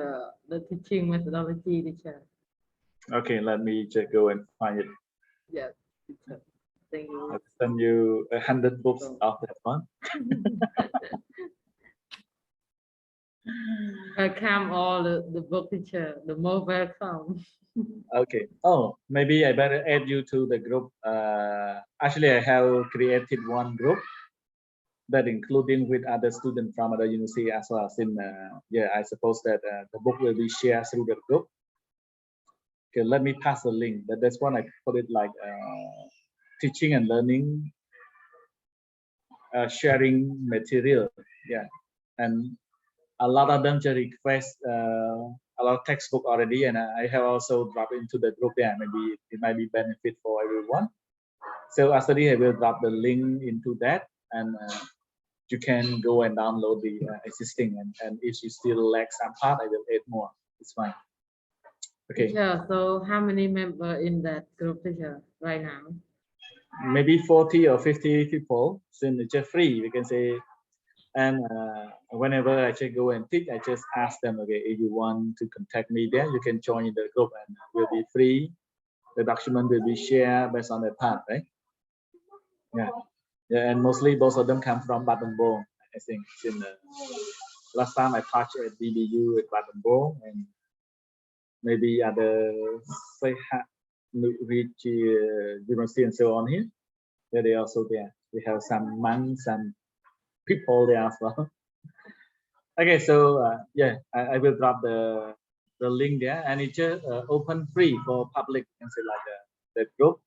the teaching methodology, teacher. Okay, let me just go and find it. Yes, teacher. Thank you. I'll send you 100 books of that one. Welcome all the book, teacher. The more welcome. Okay. Oh, maybe I better add you to the group. Actually, I have created one group that including with other students from other university as well. Since yeah, I suppose that the book will be shared through the group. Okay, let me pass the link. That's one I put it like teaching and learning, sharing material. Yeah, and a lot of them just request a lot of textbook already, and I have also dropped into the group there. Maybe it might be benefit for everyone. So after this, I will drop the link into that, and you can go and download the existing. And if you still lack some part, I will add more. It's fine. Okay. Teacher, so how many members in that group, teacher, right now? Maybe 40 or 50 people. Since it's just free, we can say. And whenever I just go and teach, I just ask them, okay, if you want to contact me there, you can join the group and will be free. The document will be shared based on the part, right? Yeah. Yeah, and mostly both of them come from Baden-Bong, I think. Since last time I taught at BBU at Baden-Bong, and maybe other which university and so on here. Yeah, they also there. We have some monks and people there as well. Okay, so yeah, I will drop the link there, and it's just open free for public, you can say like the group.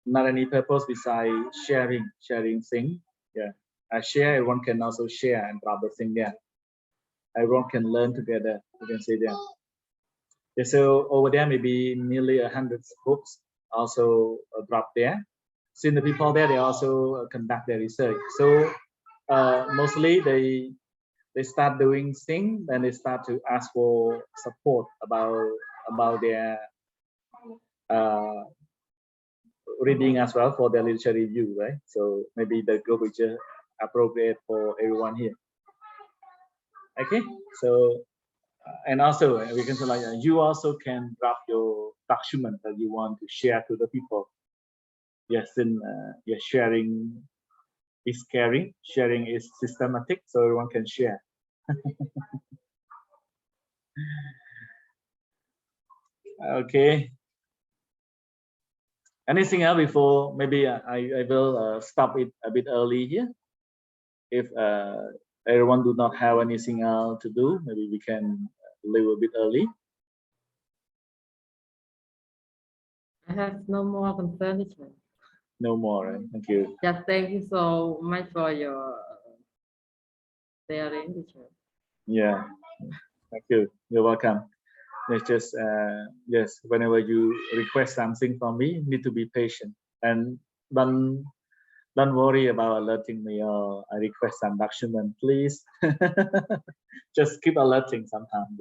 Not any purpose besides sharing thing. Yeah, I share. Everyone can also share and drop the thing there. Everyone can learn together. You can say there. Yeah, so over there maybe nearly 100 books also drop there. Since the people there, they also conduct their research. So mostly they start doing things, and they start to ask for support about their reading as well for their literature review, right? So maybe the group is just appropriate for everyone here. Okay, so and also we can say like you also can drop your document that you want to share to the people. Yes, in yeah, sharing is caring, sharing is systematic, so everyone can share. Okay. Anything else before? Maybe I will stop it a bit early here. If everyone do not have anything else to do, maybe we can leave a bit early. I have no more concern, teacher. No more, right? Thank you. Just thank you so much for your sharing, teacher. Yeah, thank you. You're welcome. It's just yes, whenever you request something from me, need to be patient and don't worry about alerting me or I request some document, please. Just keep alerting sometime.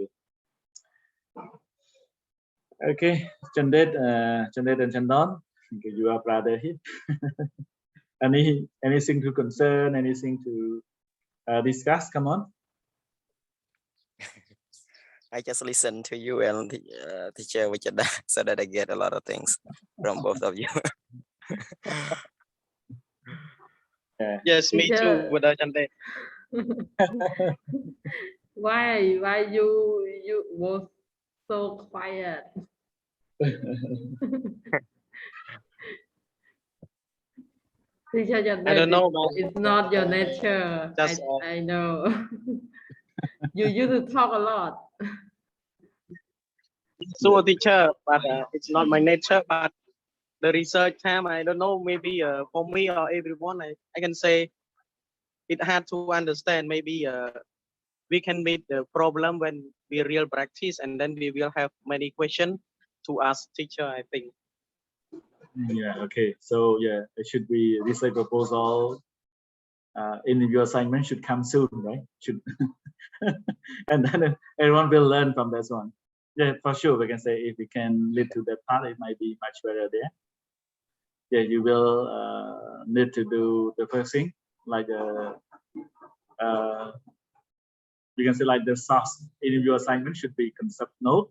Okay, Chandet and Chandon, you are brother here. Anything to concern, anything to discuss? Come on. I just listen to you and teacher Wichada so that I get a lot of things from both of you. Yeah. Yes, me too, Teacher. Brother Chande. Why you was so quiet? Teacher I don't know, but it's not your nature. just I know. You used to talk a lot. so teacher, but it's not my nature. But the research time, I don't know. Maybe for me or everyone, I can say it hard to understand. Maybe we can meet the problem when we real practice, and then we will have many questions to ask teacher, I think. Yeah. Okay. So yeah, it should be research proposal in your assignment should come soon, right? Should and then everyone will learn from this one. Yeah, for sure. We can say if we can lead to that part, it might be much better there. Yeah, you will need to do the first thing, like you can say like the source in your assignment should be concept note.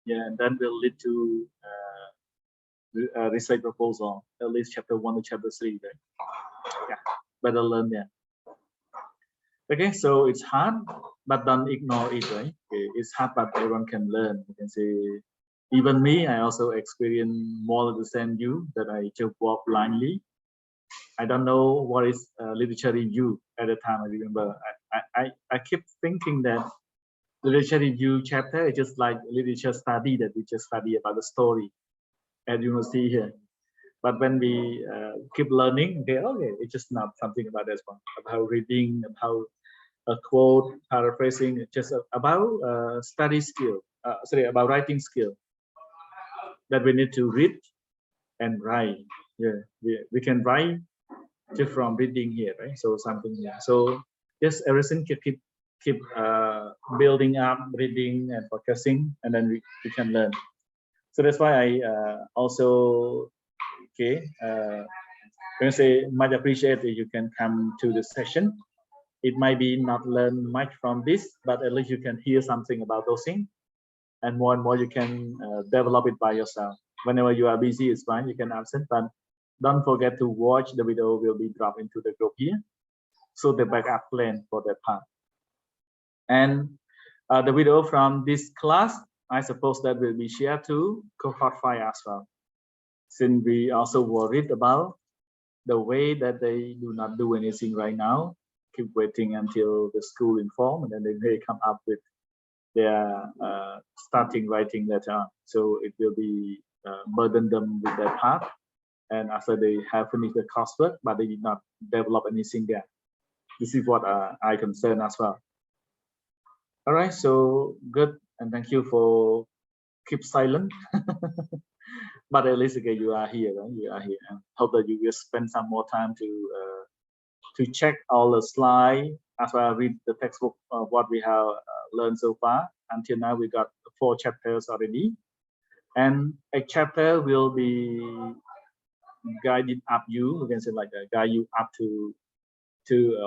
Yeah, and then will lead to research proposal, at least chapter 1 to chapter 3. Right? Yeah, better learn there. Okay, so it's hard, but don't ignore it, right? Okay, it's hard, but everyone can learn. You can say, even me, I also experience more of the same you that I just walk blindly. I don't know what is literature review at the time. I remember I keep thinking that literature review chapter is just like literature study that we just study about the story at university here. But when we keep learning, okay, it's just not something about this one, about reading, about a quote, paraphrasing, just about study skill, about writing skill that we need to read and write. Yeah, we can write just from reading here, right? So something here. So just everything keep building up, reading and focusing, and then we can learn. So that's why I also when I say much appreciate that you can come to the session. It might be not learn much from this, but at least you can hear something about those things, and more you can develop it by yourself. Whenever you are busy, it's fine, you can absent, but don't forget to watch the video will be dropped into the group here, so the backup plan for that part. And the video from this class, I suppose that will be shared to cohort 5 as well, since we also worried about the way that they do not do anything right now, keep waiting until the school inform, and then they may come up with their starting writing later on. So it will be burden them with that part. And after they have finished the coursework, but they did not develop anything there. This is what I concern as well. All right, so good, and thank you for keep silent. But at least again, you are here, right? You are here, and hope that you will spend some more time to check all the slides as well as read the textbook of what we have learned so far. Until now, we got 4 chapters already, and a chapter will be guided up you. We can say like guide you up to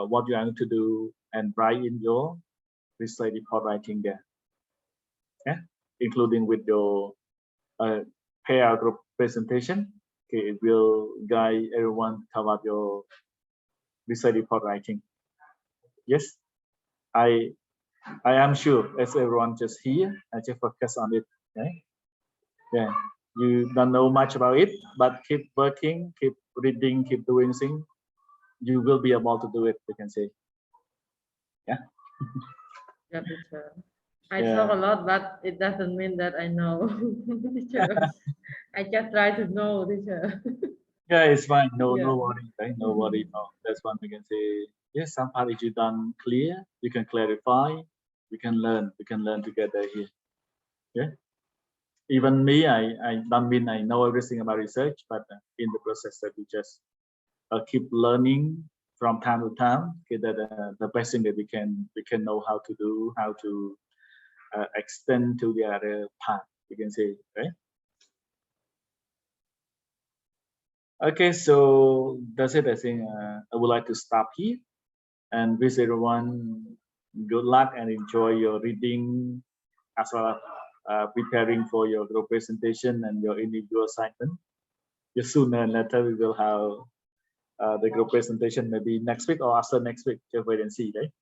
what you are going to do and write in your research report writing there. Yeah, including with your pair group presentation. Okay, it will guide everyone about your research report writing. Yes, I am sure as everyone just here, I just focus on it. Okay? Yeah, you don't know much about it, but keep working, keep reading, keep doing things. You will be able to do it, we can say. Yeah. Yeah, teacher. I talk a lot, but it doesn't mean that I know, teacher. I just try to know, teacher. Yeah, it's fine. No, Yeah. no worry, right? No worry. No, that's one we can say. Yes, some part if you done clear, you can clarify. We can learn. We can learn together here. Yeah. Even me, I don't mean I know everything about research, but in the process that we just keep learning from time to time. Okay, that the best thing that we can know how to do, how to extend to the other part. You can say, right? Okay, so that's it. I think I would like to stop here and wish everyone good luck and enjoy your reading as well as preparing for your group presentation and your individual assignment. Just sooner and later we will have the group presentation maybe next week or after next week. Just wait and see, right?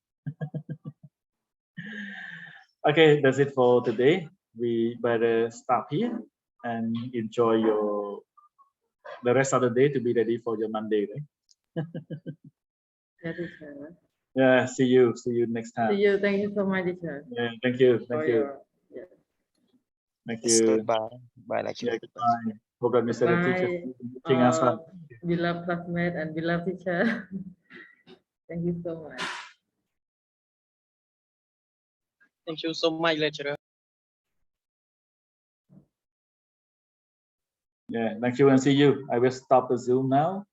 Okay, that's it for today. We better stop here and enjoy the rest of the day to be ready for your Monday, right? Yeah, teacher. Yeah, see you next time. See you. Thank you so much, teacher. Yeah, thank you, For thank you, your, yeah. thank Yes, you. goodbye. Bye, lecturer. Yeah, goodbye. Hope that Mr. Teacher Bye, teaching us well. beloved classmate and beloved teacher. Thank you so much. Thank you so much, lecturer. Yeah, thank you and see you. I will stop the Zoom now.